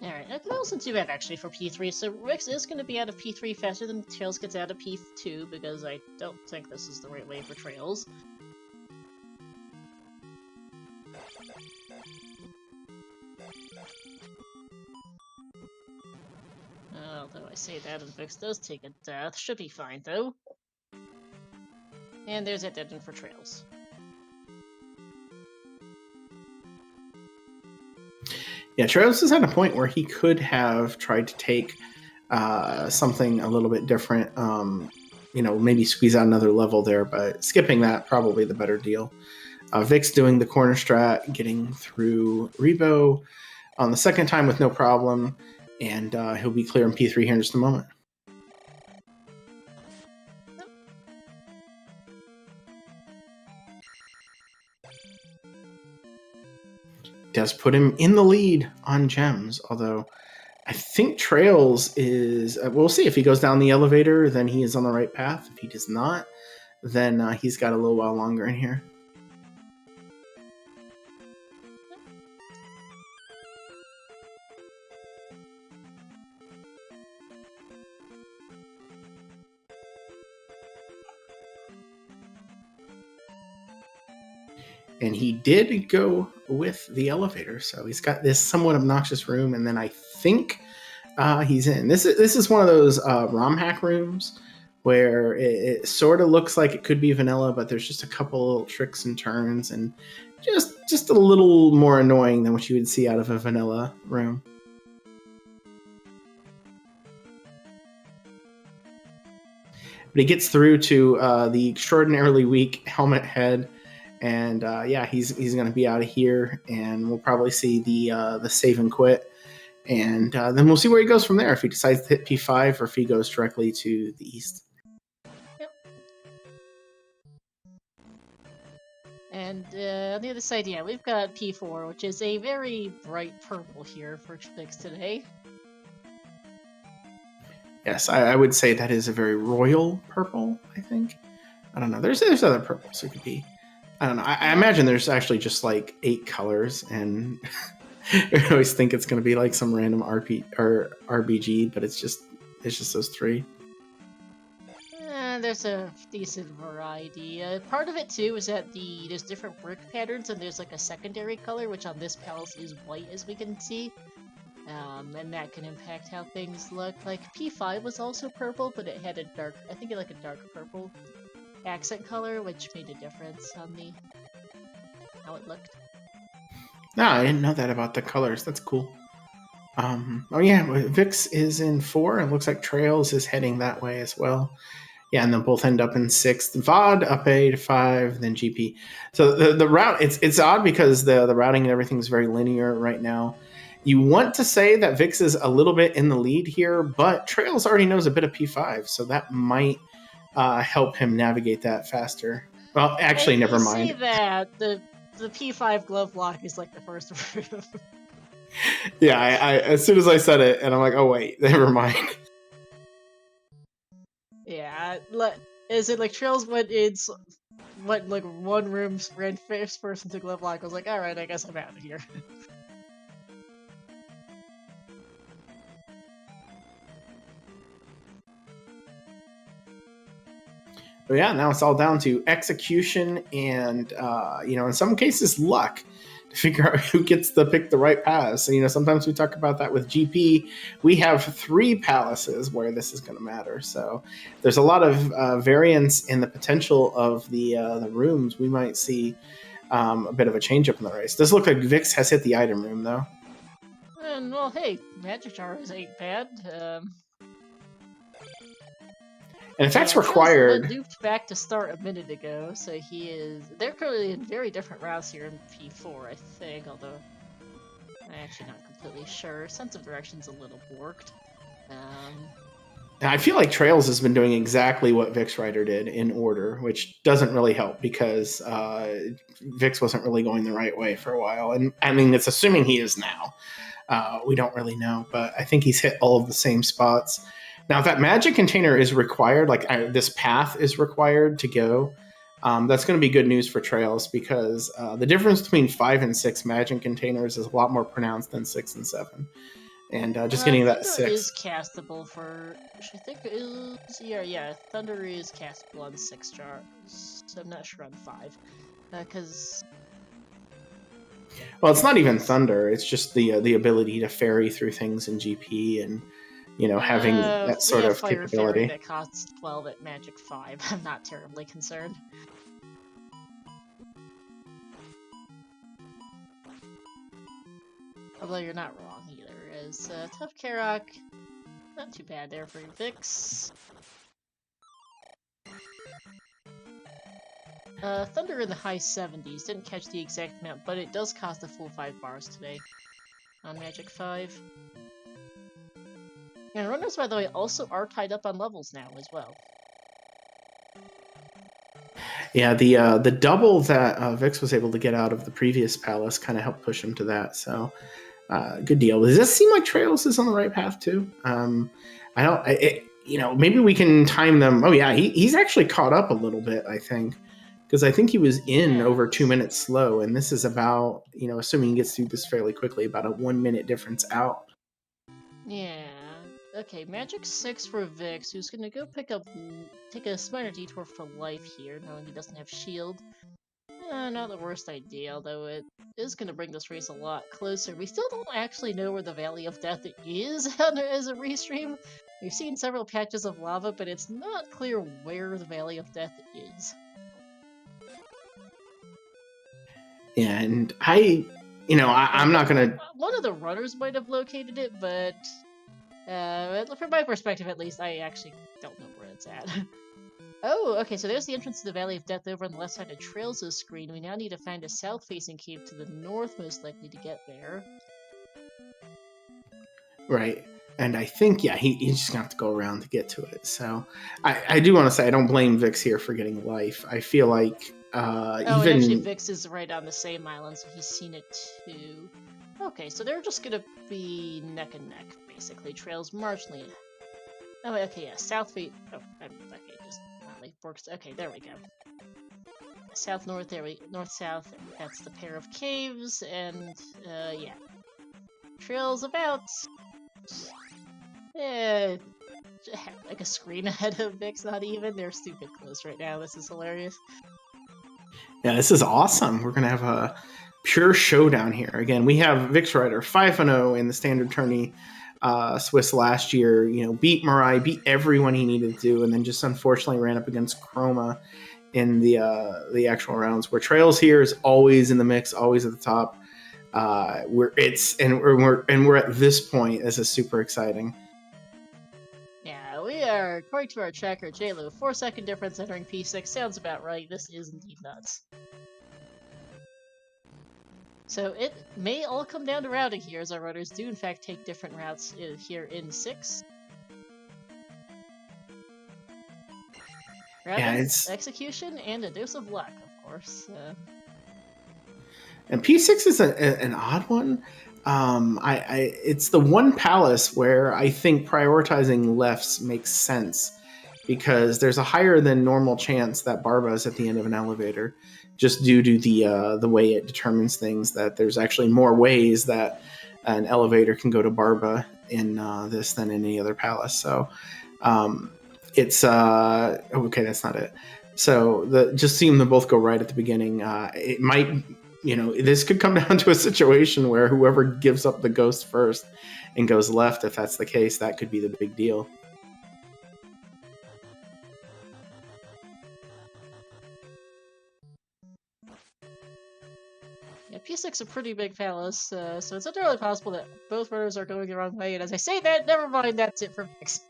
Alright, I can also do that actually for P3, so Rex is going to be out of P3 faster than Trails gets out of P2, because I don't think this is the right way for Trails. Although I say that and Vix does take a death, should be fine though. And there's that dead end for Trails. Yeah, Trails is at a point where he could have tried to take something a little bit different. Maybe squeeze out another level there, but skipping that, probably the better deal. Vix doing the corner strat, getting through Rebo on the second time with no problem, and he'll be clear in P3 here in just a moment. Does put him in the lead on gems, although I think Trails is... we'll see. If he goes down the elevator, then he is on the right path. If he does not, then he's got a little while longer in here. And he did go with the elevator, so he's got this somewhat obnoxious room, and then I think he's in. This is one of those ROM hack rooms where it sort of looks like it could be vanilla, but there's just a couple little tricks and turns, and just a little more annoying than what you would see out of a vanilla room. But he gets through to the extraordinarily weak helmet head. And he's going to be out of here, and we'll probably see the save and quit, and then we'll see where he goes from there. If he decides to hit P5 or if he goes directly to the east. Yep. And on the other side, yeah, we've got P4, which is a very bright purple here for Vix today. Yes, I would say that is a very royal purple. I think. I don't know. There's other purples it could be. I don't know. I imagine there's actually just like 8 colors, and I always think it's going to be like some random RBG, but it's just those 3. There's a decent variety. Part of it too is that there's different brick patterns, and there's like a secondary color, which on this palace is white, as we can see. And that can impact how things look. Like P5 was also purple, but it had a dark purple accent color, which made a difference on how it looked. No, I didn't know that about the colors. That's cool. Vix is in 4. It looks like Trails is heading that way as well. Yeah, and they'll both end up in 6th. VOD up A to 5, then GP. So the route, it's odd because the routing and everything is very linear right now. You want to say that Vix is a little bit in the lead here, but Trails already knows a bit of P5, so that might help him navigate that faster. Well, actually, never mind. See that the P5 glove lock is like the first move. Yeah, I as soon as I said it, and I'm like, oh wait, never mind. Yeah, is it like Trails went like one room ran first person to glove lock? I was like, all right, I guess I'm out of here. But yeah, now it's all down to execution and, in some cases, luck to figure out who gets to pick the right paths. So, sometimes we talk about that with GP. We have 3 palaces where this is going to matter. So there's a lot of variance in the potential of the rooms. We might see a bit of a change up in the race. Does look like Vix has hit the item room, though. And, well, hey, Magic Jars ain't bad. And if that's required, looped back to start a minute ago, so they're currently in very different routes here in P4, I think, although I'm actually not completely sure. Sense of direction's a little borked. I feel like traiLZ has been doing exactly what VixRyder did in order, which doesn't really help because Vix wasn't really going the right way for a while. And I mean, it's assuming he is now. We don't really know, but I think he's hit all of the same spots. Now, if that magic container is required, like this path is required to go, that's going to be good news for traiLZ because the difference between 5 and 6 magic containers is a lot more pronounced than 6 and 7. And just getting that 6 is castable for. I think it is. Yeah. Thunder is castable on 6 jars, so I'm not sure on 5, because. Well, it's not even Thunder. It's just the ability to ferry through things in GP and. Having that sort of capability. That costs 12 at Magic 5. I'm not terribly concerned. Although you're not wrong either. As Tough Karok, not too bad there for Vix. Thunder in the high 70s. Didn't catch the exact amount, but it does cost a full 5 bars today on Magic 5. And runners, by the way, also are tied up on levels now as well. Yeah, the double that Vix was able to get out of the previous palace kind of helped push him to that. So, good deal. Does this seem like traiLZ is on the right path too? Maybe we can time them. Oh yeah, he's actually caught up a little bit, I think, because I think he was in over 2 minutes slow, and this is about, assuming he gets through this fairly quickly, about a 1 minute difference out. Yeah. Okay, Magic 6 for Vix, who's gonna go take a minor detour for life here, knowing he doesn't have shield. Not the worst idea, although it is gonna bring this race a lot closer. We still don't actually know where the Valley of Death is as a restream. We've seen several patches of lava, but it's not clear where the Valley of Death is. Yeah, and I'm not gonna... One of the runners might have located it, but... from my perspective at least, I actually don't know where it's at. Oh, okay, so there's the entrance to the Valley of Death over on the left side of traiLZ's screen. We now need to find a south-facing cave to the north, most likely, to get there. Right. And I think, he's just going to have to go around to get to it. So I do want to say I don't blame Vix here for getting life. I feel like actually Vix is right on the same island, so he's seen it too. Okay, so they're just going to be neck and neck, basically. traiLZ marginally. Oh, okay, yeah, south feet. Oh, okay, just not like works. Okay, there we go. South north, north south. That's the pair of caves, and yeah, traiLZ about like a screen ahead of Vix. Not even. They're stupid close right now. This is hilarious. Yeah, this is awesome. We're gonna have a pure showdown here. Again, we have VixRyder 5-0 in the standard tourney. Swiss last year, beat Mirai, beat everyone he needed to, and then just unfortunately ran up against Chroma in the actual rounds. Where traiLZ here is always in the mix, always at the top. We're at this point. This is super exciting. Yeah, we are, according to our tracker, JLo, 4-second difference entering P6 sounds about right. This is indeed nuts. So it may all come down to routing here, as our runners do in fact take different routes here in 6. Routing, execution, and a dose of luck, of course. And P6 is an odd one. It's the one palace where I think prioritizing lefts makes sense, because there's a higher than normal chance that Barba is at the end of an elevator, just due to the way it determines things, that there's actually more ways that an elevator can go to Barba in this than in any other palace. So It's okay, that's not it. So just seeing them both go right at the beginning, it might, this could come down to a situation where whoever gives up the ghost first and goes left, if that's the case, that could be the big deal. Yeah, P6 a pretty big palace, so it's entirely possible that both runners are going the wrong way, and as I say that, never mind, that's it for Vix.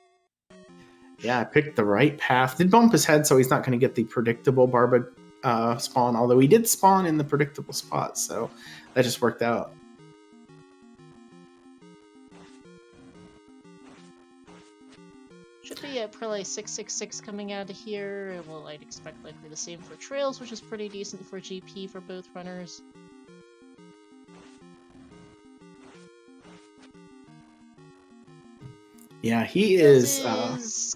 Yeah, I picked the right path. Did bump his head, so he's not going to get the predictable Barba spawn, although he did spawn in the predictable spot, so that just worked out. Should be probably 666 coming out of here. Well, I'd expect likely the same for Trails, which is pretty decent for GP for both runners. Yeah, he is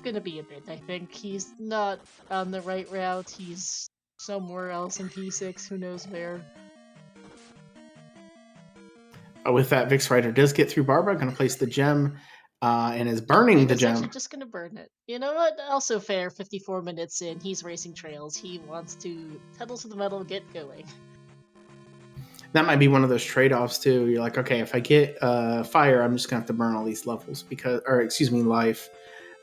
gonna be a bit, I think. He's not on the right route. He's somewhere else in P6, who knows where. With that, VixRyder does get through Barba, going to place the gem, and is burning the gem. Actually just gonna burn it. You know what? Also fair, 54 minutes in, he's racing Trails. He wants to pedal to the metal, get going. That might be one of those trade-offs too. You're like, okay, if I get fire, I'm just gonna have to burn all these levels life.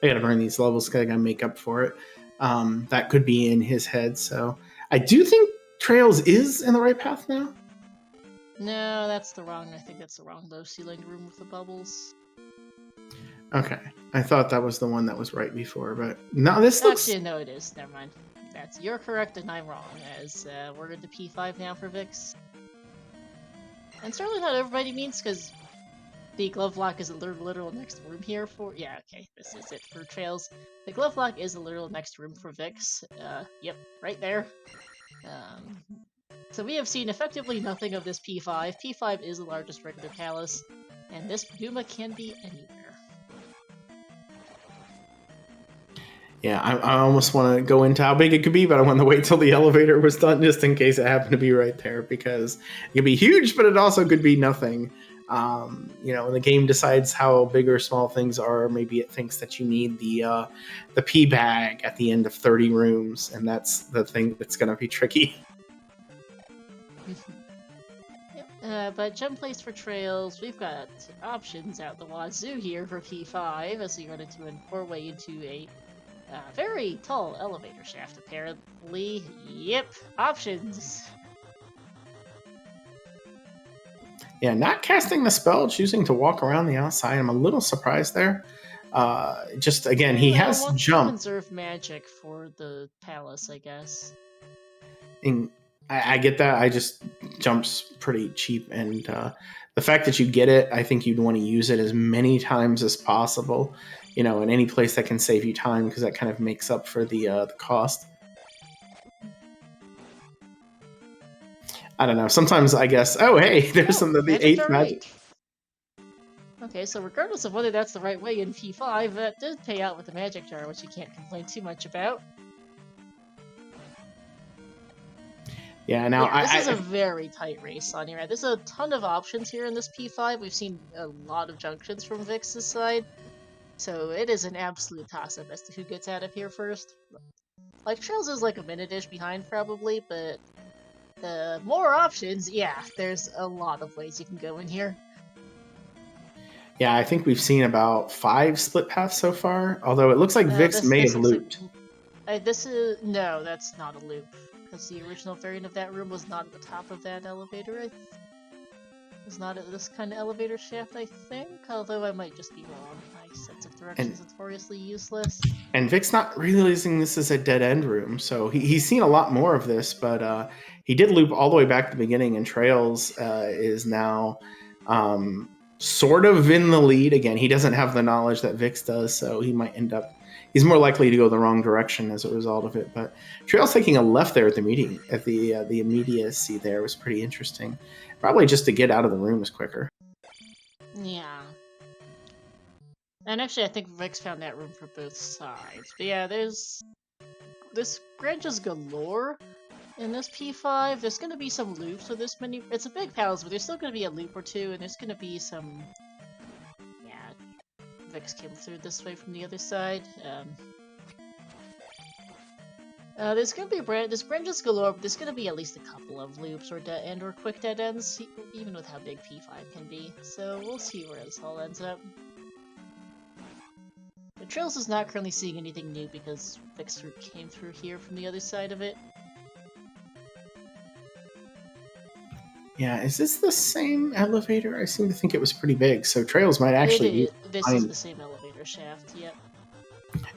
I gotta burn these levels because I gotta make up for it. That could be in his head. So I do think Trails is in the right path now. No, I think that's the wrong low ceiling room with the bubbles. Okay, I thought that was the one that was right before, but no, this looks... Actually, no, it is. Never mind. You're correct and I'm wrong, as we're into P5 now for Vix. And certainly not everybody means, because the glove lock is a literal next room here for... Yeah, okay, this is it for Trails. The glove lock is a literal next room for Vix. Yep, right there. So we have seen effectively nothing of this P5. P5 is the largest regular palace, and this Duma can be anywhere. Yeah, I almost want to go into how big it could be, but I want to wait till the elevator was done just in case it happened to be right there, because it could be huge, but it also could be nothing. When the game decides how big or small things are, maybe it thinks that you need the P bag at the end of 30 rooms, and that's the thing that's going to be tricky. But gem place for Trails, we've got options out the wazoo here for P5 as we run into a four-way into a very tall elevator shaft, apparently. Yep, options. Yeah, not casting the spell, choosing to walk around the outside. I'm a little surprised there. Just again, he has jump. Conserve magic for the palace, I guess. And I get that. I just jumps pretty cheap, and the fact that you get it, I think you'd want to use it as many times as possible. In any place that can save you time, because that kind of makes up for the cost. I don't know. Sometimes I guess. Oh, hey, there's some of the 8th magic. Okay, so regardless of whether that's the right way in P5, that did pay out with the magic jar, which you can't complain too much about. Yeah, now this is a very tight race on here. There's a ton of options here in this P5. We've seen a lot of junctions from Vix's side, so it is an absolute toss-up as to who gets out of here first. Like, Trails is like a minute-ish behind, probably, but more options, yeah, there's a lot of ways you can go in here. Yeah, I think we've seen about 5 split paths so far, although it looks like Vix may have looped. No, that's not a loop. Because the original variant of that room was not at the top of that elevator. It was not at this kind of elevator shaft, I think. Although I might just be wrong. My sense of direction is notoriously useless. And Vic's not realizing this is a dead-end room, so he's seen a lot more of this, but he did loop all the way back to the beginning, and Trails is now sort of in the lead. Again, he doesn't have the knowledge that Vix does, so he might end up... He's more likely to go the wrong direction as a result of it. But Trails taking a left there at the meeting, at the immediacy there was pretty interesting. Probably just to get out of the room is quicker. Yeah. And actually, I think Vix found that room for both sides. But yeah, there's branches galore in this P5. There's going to be some loops with this many. It's a big palace, but there's still going to be a loop or two, and there's going to be some... Vix came through this way from the other side. There's gonna be this branches galore, but there's gonna be at least a couple of loops or quick dead ends, even with how big P5 can be. So we'll see where this all ends up. But traiLZ is not currently seeing anything new because VixRyder came through here from the other side of it. Yeah, is this the same elevator? I seem to think it was pretty big, so traiLZ might actually be. This is the same elevator shaft, yep.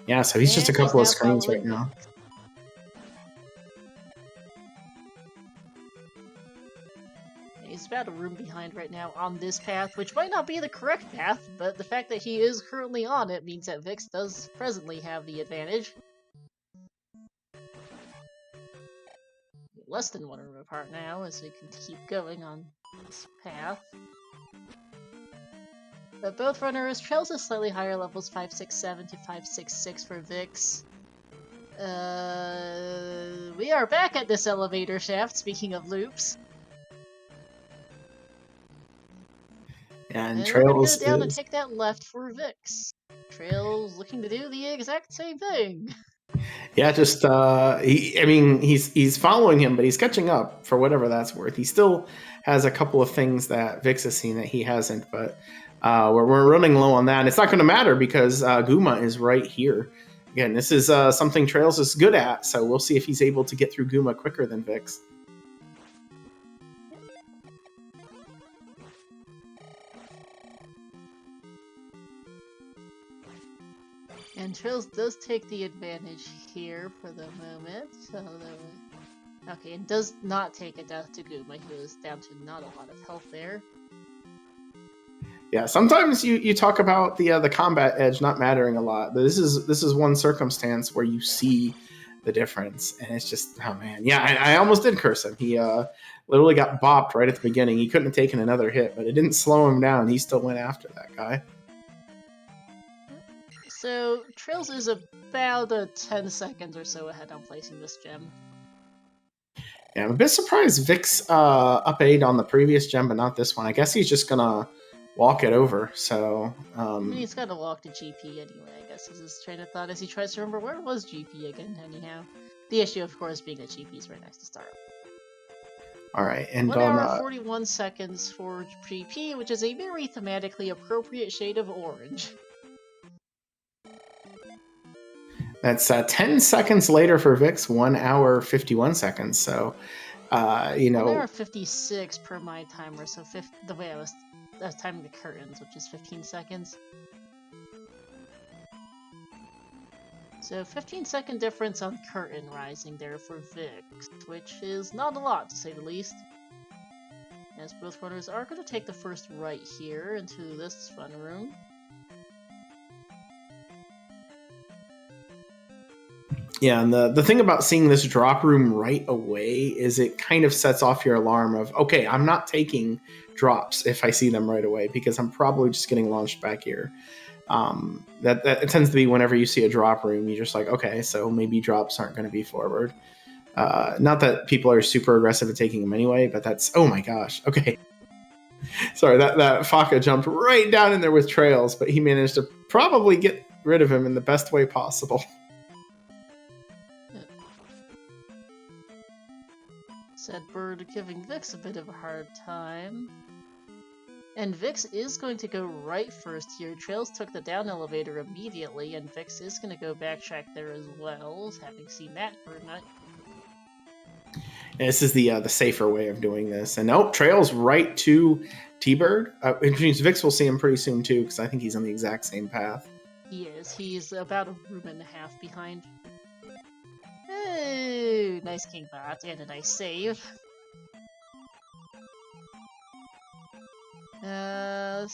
Yeah, so he's just a couple of screens right now. He's about a room behind right now on this path, which might not be the correct path, but the fact that he is currently on it means that Vix does presently have the advantage. Less than one room apart now, as we can keep going on this path. But both runners, traiLZ is slightly higher levels, 567 to 566 for Vix. We are back at this elevator shaft, speaking of loops. And we're gonna go traiLZ down and take that left for Vix. traiLZ looking to do the exact same thing. Yeah, just he's following him, but he's catching up for whatever that's worth. He still has a couple of things that Vix has seen that he hasn't, but we're running low on that. And it's not going to matter because Guma is right here. Again, this is something traiLZ is good at, so we'll see if he's able to get through Guma quicker than Vix. And traiLZ does take the advantage here for the moment. Okay, and does not take a death to Guma. He was down to not a lot of health there. Yeah, sometimes you talk about the combat edge not mattering a lot. But this is one circumstance where you see the difference, and it's just, oh man, yeah, I almost did curse him. He literally got bopped right at the beginning. He couldn't have taken another hit, but it didn't slow him down. He still went after that guy. So traiLZ is about 10 seconds or so ahead on placing this gem. Yeah, I'm a bit surprised Vix up 8 on the previous gem, but not this one. I guess he's just gonna walk it over. So he's gotta walk to GP anyway, I guess is his train of thought as he tries to remember where was GP again anyhow. The issue of course being that GP is right next to start. Alright, and 1 hour 41 seconds for GP, which is a very thematically appropriate shade of orange. That's 10 seconds later for Vix, 1 hour 51 seconds. So, 1 hour 56 per my timer. So the way I was timing the curtains, which is 15 seconds. So 15-second difference on curtain rising there for Vix, which is not a lot to say the least. As both runners are going to take the first right here into this fun room. Yeah, and the thing about seeing this drop room right away is it kind of sets off your alarm of, okay, I'm not taking drops if I see them right away because I'm probably just getting launched back here. That it tends to be whenever you see a drop room, you're just like, okay, so maybe drops aren't going to be forward. Not that people are super aggressive at taking them anyway, but that's, oh my gosh, okay. Sorry, that Faka jumped right down in there with traiLZ, but he managed to probably get rid of him in the best way possible. Said Bird giving Vix a bit of a hard time. And Vix is going to go right first here. traiLZ took the down elevator immediately, and Vix is going to go backtrack there as well, having seen that for a night. This is the safer way of doing this. And traiLZ right to T-Bird, which means Vix will see him pretty soon too, because I think he's on the exact same path. He is. He's about a room and a half behind. Hey, nice king bot and a nice save. I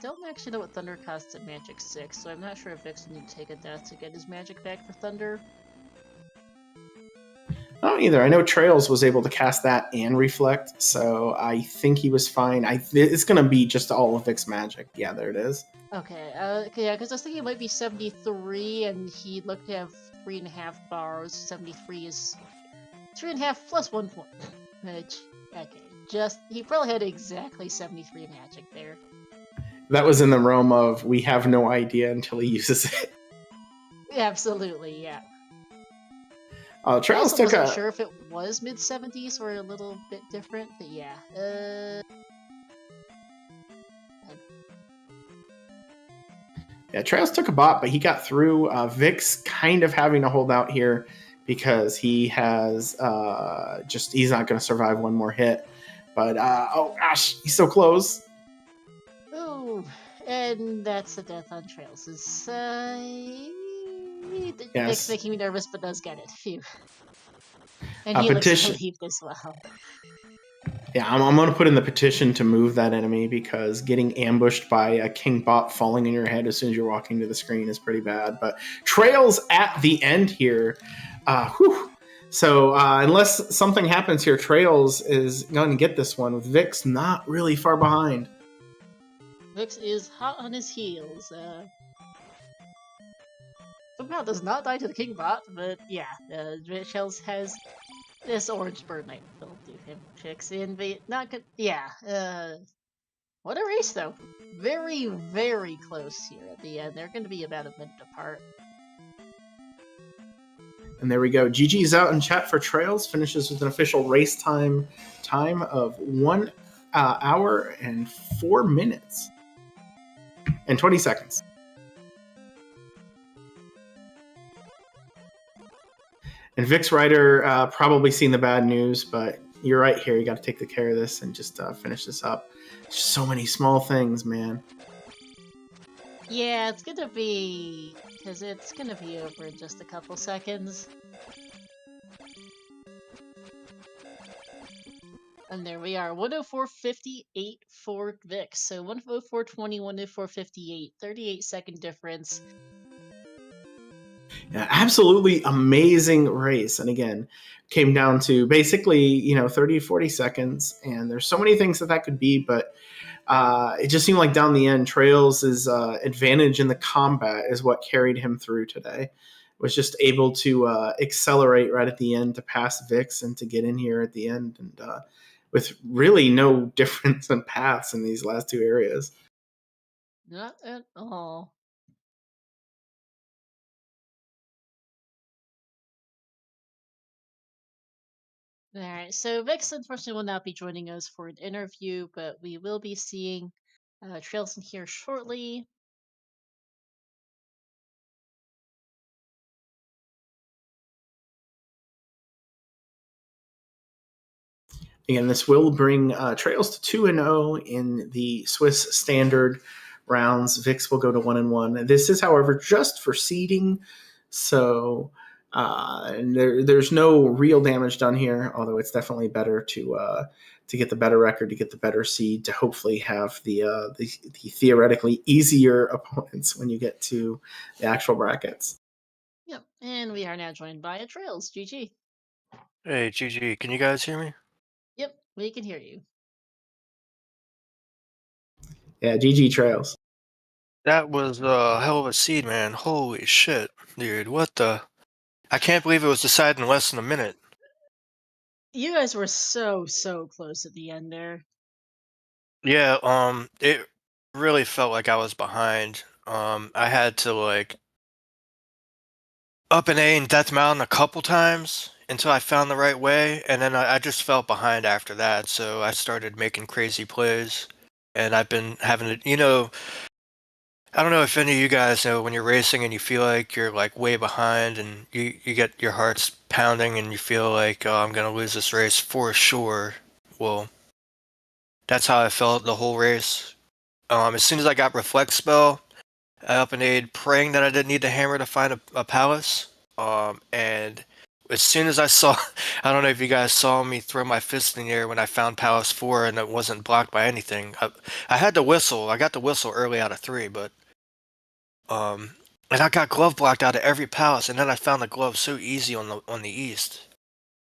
don't actually know what Thunder costs at Magic 6, so I'm not sure if Vix will need to take a death to get his magic back for Thunder. I don't either. I know traiLZ was able to cast that and reflect, so I think he was fine. It's going to be just all of Vix magic. Yeah, there it is. Okay, yeah, because I was thinking it might be 73, and he looked to have 3.5 bars. 73 is 3.5 plus 1 point. Which, okay, he probably had exactly 73 magic there. That was in the realm of we have no idea until he uses it. Absolutely, yeah. I Trails also took wasn't a sure if it was mid-70s or a little bit different, but yeah. Yeah, Trails took a bot, but he got through. Vix kind of having to hold out here because he has he's not going to survive one more hit. But oh gosh, he's so close. Ooh, and that's a death on Trails. It's Vic's Yes, making me nervous, but does get it. Phew. And a he looks petition. relieved as well. Yeah, I'm going to put in the petition to move that enemy because getting ambushed by a king bot falling in your head as soon as you're walking to the screen is pretty bad. But Trails at the end here. Whew. So unless something happens here, Trails is going to get this one with Vix not really far behind. Vix is hot on his heels. Somehow does not die to the King bot, but yeah, Shells has this orange bird knight will do him tricks in, but not good. Yeah, what a race though. Very, very close here at the end. They're going to be about a minute apart. And there we go. GG's out in chat for Trails. Finishes with an official race time of 1 hour and 4 minutes and 20 seconds. And VixRyder probably seen the bad news, but you're right here. You got to take the care of this and just finish this up. Just so many small things, man. Yeah, it's gonna be because it's gonna be over in just a couple seconds. And there we are, 104.58 for Vix. So 104.20, 104.58, 38-second difference. Yeah, absolutely amazing race. And again, came down to basically, 30, 40 seconds. And there's so many things that could be, but it just seemed like down the end, Trails' advantage in the combat is what carried him through today. Was just able to accelerate right at the end to pass Vix and to get in here at the end. And with really no difference in paths in these last two areas. Not at all. Alright, so Vix unfortunately will not be joining us for an interview, but we will be seeing Trails in here shortly. Again, this will bring Trails to 2-0 in the Swiss standard rounds. Vix will go to 1-1. This is, however, just for seeding, so there's no real damage done here. Although it's definitely better to get the better record, to get the better seed, to hopefully have the theoretically easier opponents when you get to the actual brackets. Yep, and we are now joined by a Trails. GG. Hey, GG, can you guys hear me? Yep, we can hear you. Yeah, GG Trails. That was a hell of a seed, man. Holy shit, dude. What the? I can't believe it was decided in less than a minute. You guys were so close at the end there. Yeah, it really felt like I was behind. I had to like up and A and Death Mountain a couple times until I found the right way, and then I just felt behind after that, so I started making crazy plays, and I've been having to, I don't know if any of you guys know when you're racing and you feel like you're like way behind and you get your heart's pounding and you feel like, oh, I'm gonna lose this race for sure. Well, that's how I felt the whole race. As soon as I got Reflect Spell, I up and aid praying that I didn't need the hammer to find a palace. And as soon as I saw, I don't know if you guys saw me throw my fist in the air when I found Palace 4 and it wasn't blocked by anything. I had the whistle. I got the whistle early out of 3, but and I got glove blocked out of every palace, and then I found the glove so easy on the east.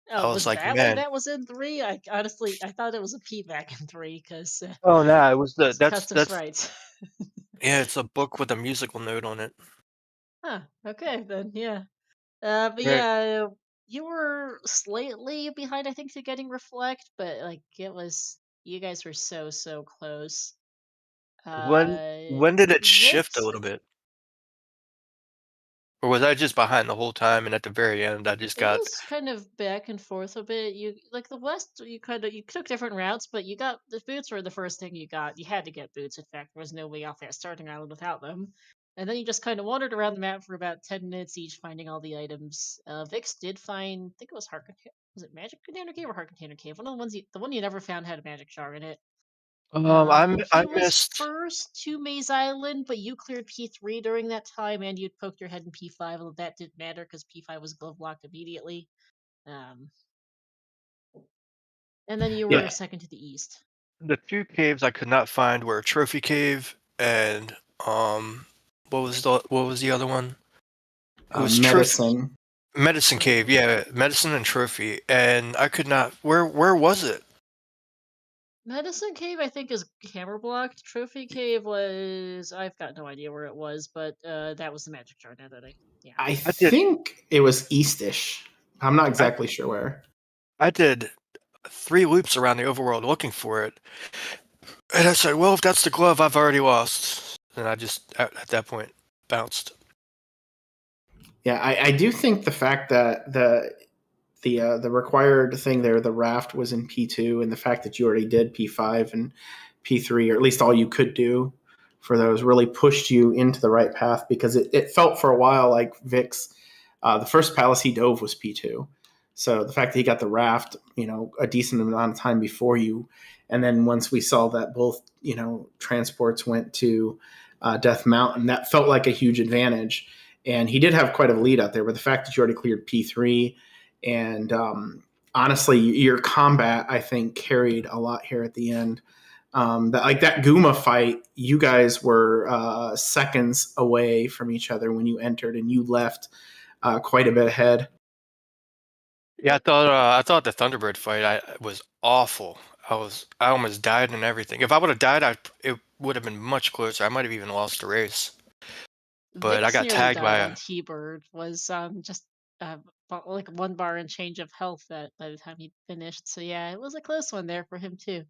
I Oh, was was like, that why man. that was in 3? I honestly, I thought it was a P back in 3 because Oh no, it was it's custom that's sprites. yeah, it's a book with a musical note on it. Huh. Okay then. Yeah. But Right. yeah, you were slightly behind, I think, to getting reflect, but like it was, you guys were so close. When Uh, when did it shift a Vix. little bit? Or was I just behind the whole time, and at the very end, I just It got... was kind of back and forth a bit. You like the West, you took different routes, but you got the boots were the first thing you got. You had to get boots. In fact, there was no way off that starting island without them. And then you just kind of wandered around the map for about 10 minutes each, finding all the items. Vix did find, I think it was was it Magic Container Cave or Heart Container Cave? One of the ones, the one you never found had a magic jar in it. I He was missed... first to Maze Island, but you cleared P3 during that time, and you'd poked your head in P5. Although that didn't matter because P5 was glove locked immediately. Um, and then you were Yeah. second to the east. The two caves I could not find were Trophy Cave and what was the other one? It was Trophy Medicine. Medicine Cave, yeah, Medicine and Trophy, and I could not. Where was it? Medicine Cave, I think, is hammer blocked. Trophy Cave was, I've got no idea where it was, but that was the magic jar. Now that yeah. I I did think it was eastish. I'm not I, exactly sure where. I did 3 loops around the overworld looking for it, and I said, well, if that's the glove, I've already lost, and I just at that point bounced. Yeah, I do think the fact that the required thing there, the raft, was in P2, and the fact that you already did P5 and P3, or at least all you could do for those, really pushed you into the right path, because it felt for a while like Vix, the first palace he dove was P2. So the fact that he got the raft, a decent amount of time before you, and then once we saw that both, transports went to Death Mountain, that felt like a huge advantage. And he did have quite a lead out there, but the fact that you already cleared P3, and honestly, your combat, I think, carried a lot here at the end. That Guma fight, you guys were seconds away from each other when you entered, and you left quite a bit ahead. Yeah, I thought the Thunderbird fight was awful. I almost died and everything. If I would have died, it would have been much closer. I might have even lost the race. But I Vix got nearly tagged by died a... on T-Bird. Was just like 1 bar and change of health that by the time he finished. So yeah, it was a close one there for him too.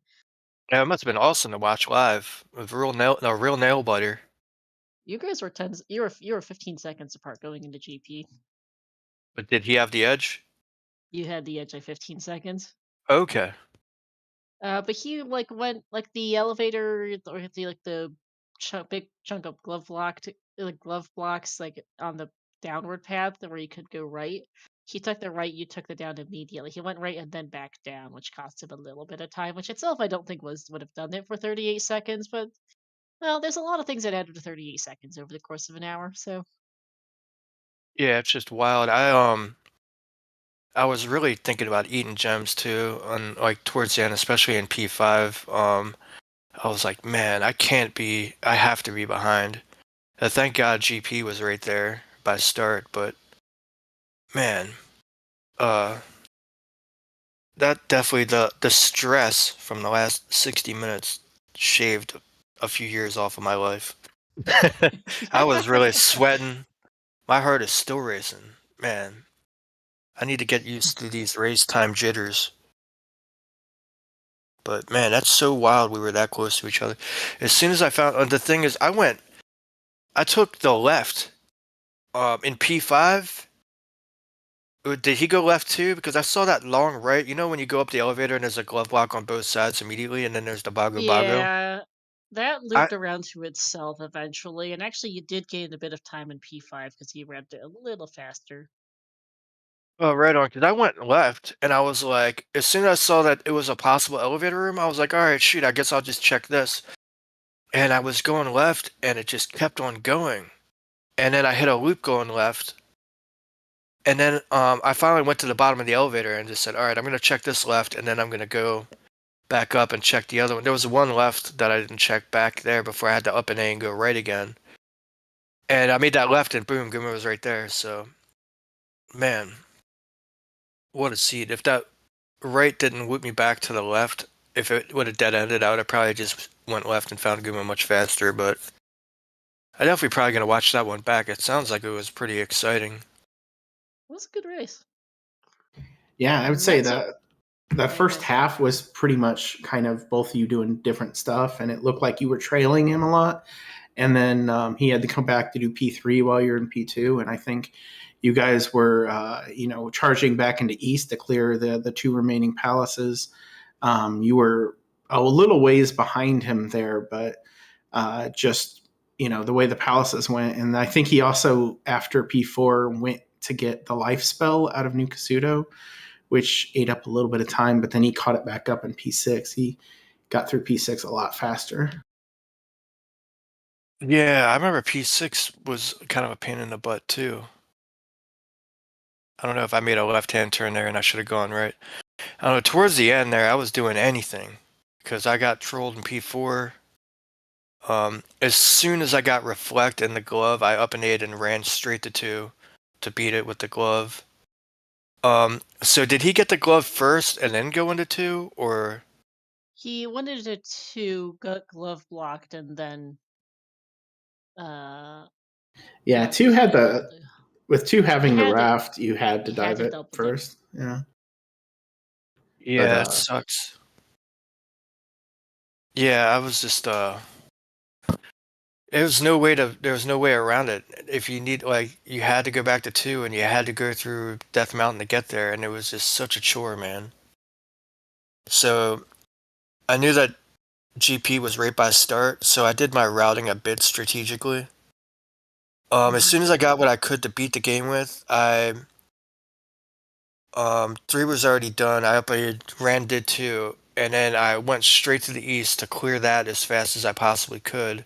Yeah, it must have been awesome to watch live. With a real nail biter. You guys were you were 15 seconds apart going into GP. But did he have the edge? You had the edge by 15 seconds. Okay. But he went the elevator or the big chunk of glove blocks on the downward path where you could go right. He took the right, you took the down immediately. He went right and then back down, which cost him a little bit of time, which itself I don't think would have done it for 38 seconds. But well, there's a lot of things that added to 38 seconds over the course of an hour. So Yeah, it's just wild. I was really thinking about eating gems too, and towards the end, especially in P5. I was like, man, I have to be behind. Thank God GP was right there by start, but man, uh, that definitely the stress from the last 60 minutes shaved a few years off of my life. I was really sweating. My heart is still racing. Man, I need to get used to these race time jitters. But man, that's so wild we were that close to each other. As soon as I found the thing is I took the left in P5. Did he go left too? Because I saw that long right. You know when you go up the elevator and there's a glove block on both sides immediately, and then there's the Bago Bago? yeah, that I looped around to itself eventually, and actually you did gain a bit of time in P5 because he revved it a little faster. Oh, right on, because I went left, and I was like, as soon as I saw that it was a possible elevator room, I was like, all right, shoot, I guess I'll just check this. And I was going left, and it just kept on going. And then I hit a loop going left. And then I finally went to the bottom of the elevator and just said, all right, I'm going to check this left, and then I'm going to go back up and check the other one. There was one left that I didn't check back there before I had to up an A and go right again. And I made that left, and boom, Guma was right there. So, man, what a seed. If that right didn't whip me back to the left, if it would have dead-ended, I would have probably just went left and found Guma much faster, but I definitely probably going to watch that one back. It sounds like it was pretty exciting. It was a good race. Yeah, I would say that that Yeah, first go. half was pretty much kind of both of you doing different stuff, and it looked like you were trailing him a lot. and then he had to come back to do P3 while you're in P2. And I think you guys were, charging back into East to clear the two remaining palaces. You were a little ways behind him there, but just the way the palaces went, and I think he also after P4 went to get the life spell out of New Kasuto, which ate up a little bit of time, but then he caught it back up in P6. He got through P6 a lot faster. Yeah, I remember P6 was kind of a pain in the butt too. I don't know if I made a left-hand turn there and I should have gone right. I don't know, towards the end there, I was doing anything because I got trolled in P4. As soon as I got Reflect and the glove, I up and ate and ran straight to 2 to beat it with the glove. So did he get the glove first and then go into 2, or? He wanted it to got glove blocked and then uh Yeah, got two had the, the with two he having the had to raft, you had to he had dive to it double dip. first. Yeah, but Yeah, it sucks. Yeah, I was just there was no way around it. If you need, like, you had to go back to 2 and you had to go through Death Mountain to get there, and it was just such a chore, man. So I knew that GP was right by start, so I did my routing a bit strategically. As Mhm. soon as I got what I could to beat the game with, I 3 was already done. I updated, ran did 2, and then I went straight to the east to clear that as fast as I possibly could.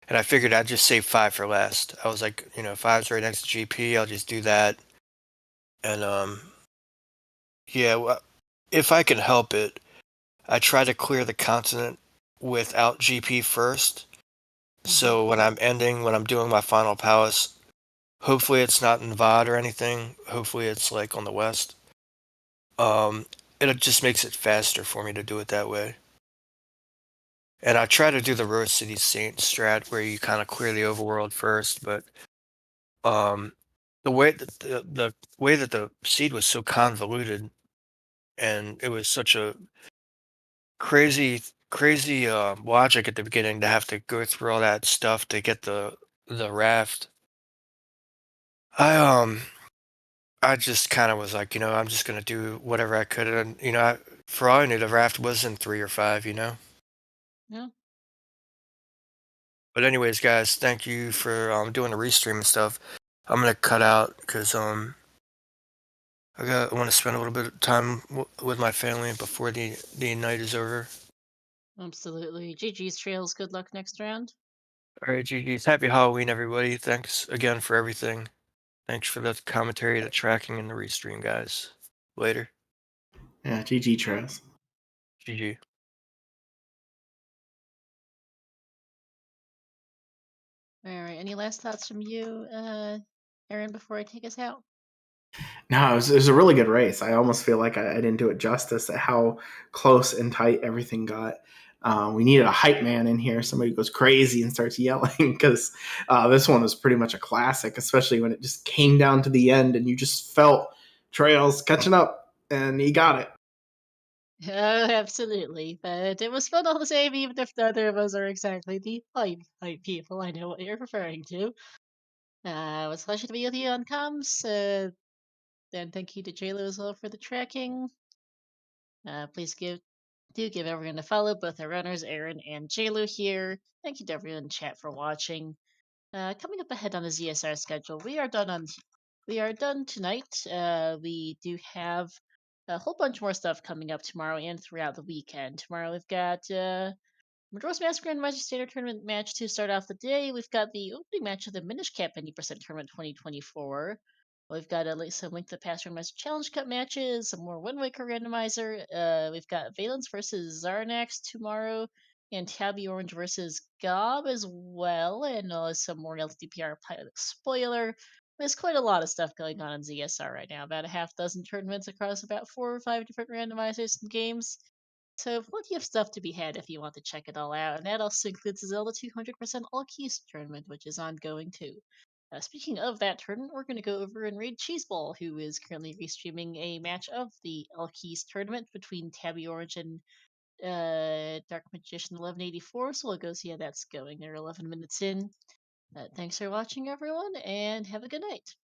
And I figured I'd just save 5 for last. I was like, 5's right next to GP. I'll just do that. And yeah, if I can help it, I try to clear the continent without GP first. Mhm. So when I'm doing my final palace, hopefully it's not in VOD or anything. Hopefully it's like on the west. Um, it just makes it faster for me to do it that way. And I try to do the Rose City Saint strat where you kind of clear the overworld first, but um, the way that the seed was so convoluted and it was such a crazy logic at the beginning to have to go through all that stuff to get the raft. I I just kind of was like, I'm just gonna do whatever I could, and for all I knew, the raft was in 3 or 5. Yeah. But anyways, guys, thank you for doing the restream and stuff. I'm gonna cut out because I want to spend a little bit of time with my family before the night is over. Absolutely. GG's Trails, good luck next round. All right, GG's. Happy Halloween, everybody. Thanks again for everything. Thanks for the commentary, the tracking, and the restream, guys. Later. yeah, GG Trails. GG. Alright, any last thoughts from you, Aaron, before I take us out? No, it was a really good race. I almost feel like I didn't do it justice at how close and tight everything got. We needed a hype man in here, somebody who goes crazy and starts yelling, because this one was pretty much a classic, especially when it just came down to the end and you just felt Trails catching up, and he got it. Oh, absolutely. But it was fun all the same, even if neither of us are exactly the hype people. I know what you're referring to. It was a pleasure to be with you on comms. And thank you to JLo as well for the tracking. Please give everyone a follow, both our runners, Aaron and JLo here. Thank you to everyone in chat for watching. Coming up ahead on the ZSR schedule, we are done tonight. We do have a whole bunch more stuff coming up tomorrow and throughout the weekend. Tomorrow we've got Majora's Mask Randomizer Standard Tournament match to start off the day. We've got the opening match of the Minish Cap 90% Tournament 2024. We've got some Link to the Past Randomizer Challenge Cup matches, some more Wind Waker Randomizer. We've got Valence versus Zarnax tomorrow, and Tabby Orange versus Gob as well, and some more LTPR pilot spoiler. There's quite a lot of stuff going on in ZSR right now. About a half dozen tournaments across about 4 or 5 different randomizers and games. So plenty of stuff to be had if you want to check it all out, and that also includes the Zelda 200% All Keys tournament, which is ongoing too. Speaking of that tournament, we're going to go over and raid Cheeseball, who is currently restreaming a match of the All Keys tournament between Tabby Orange and Dark Magician 1184, so we'll go see how that's going. They're 11 minutes in. Thanks for watching, everyone, and have a good night.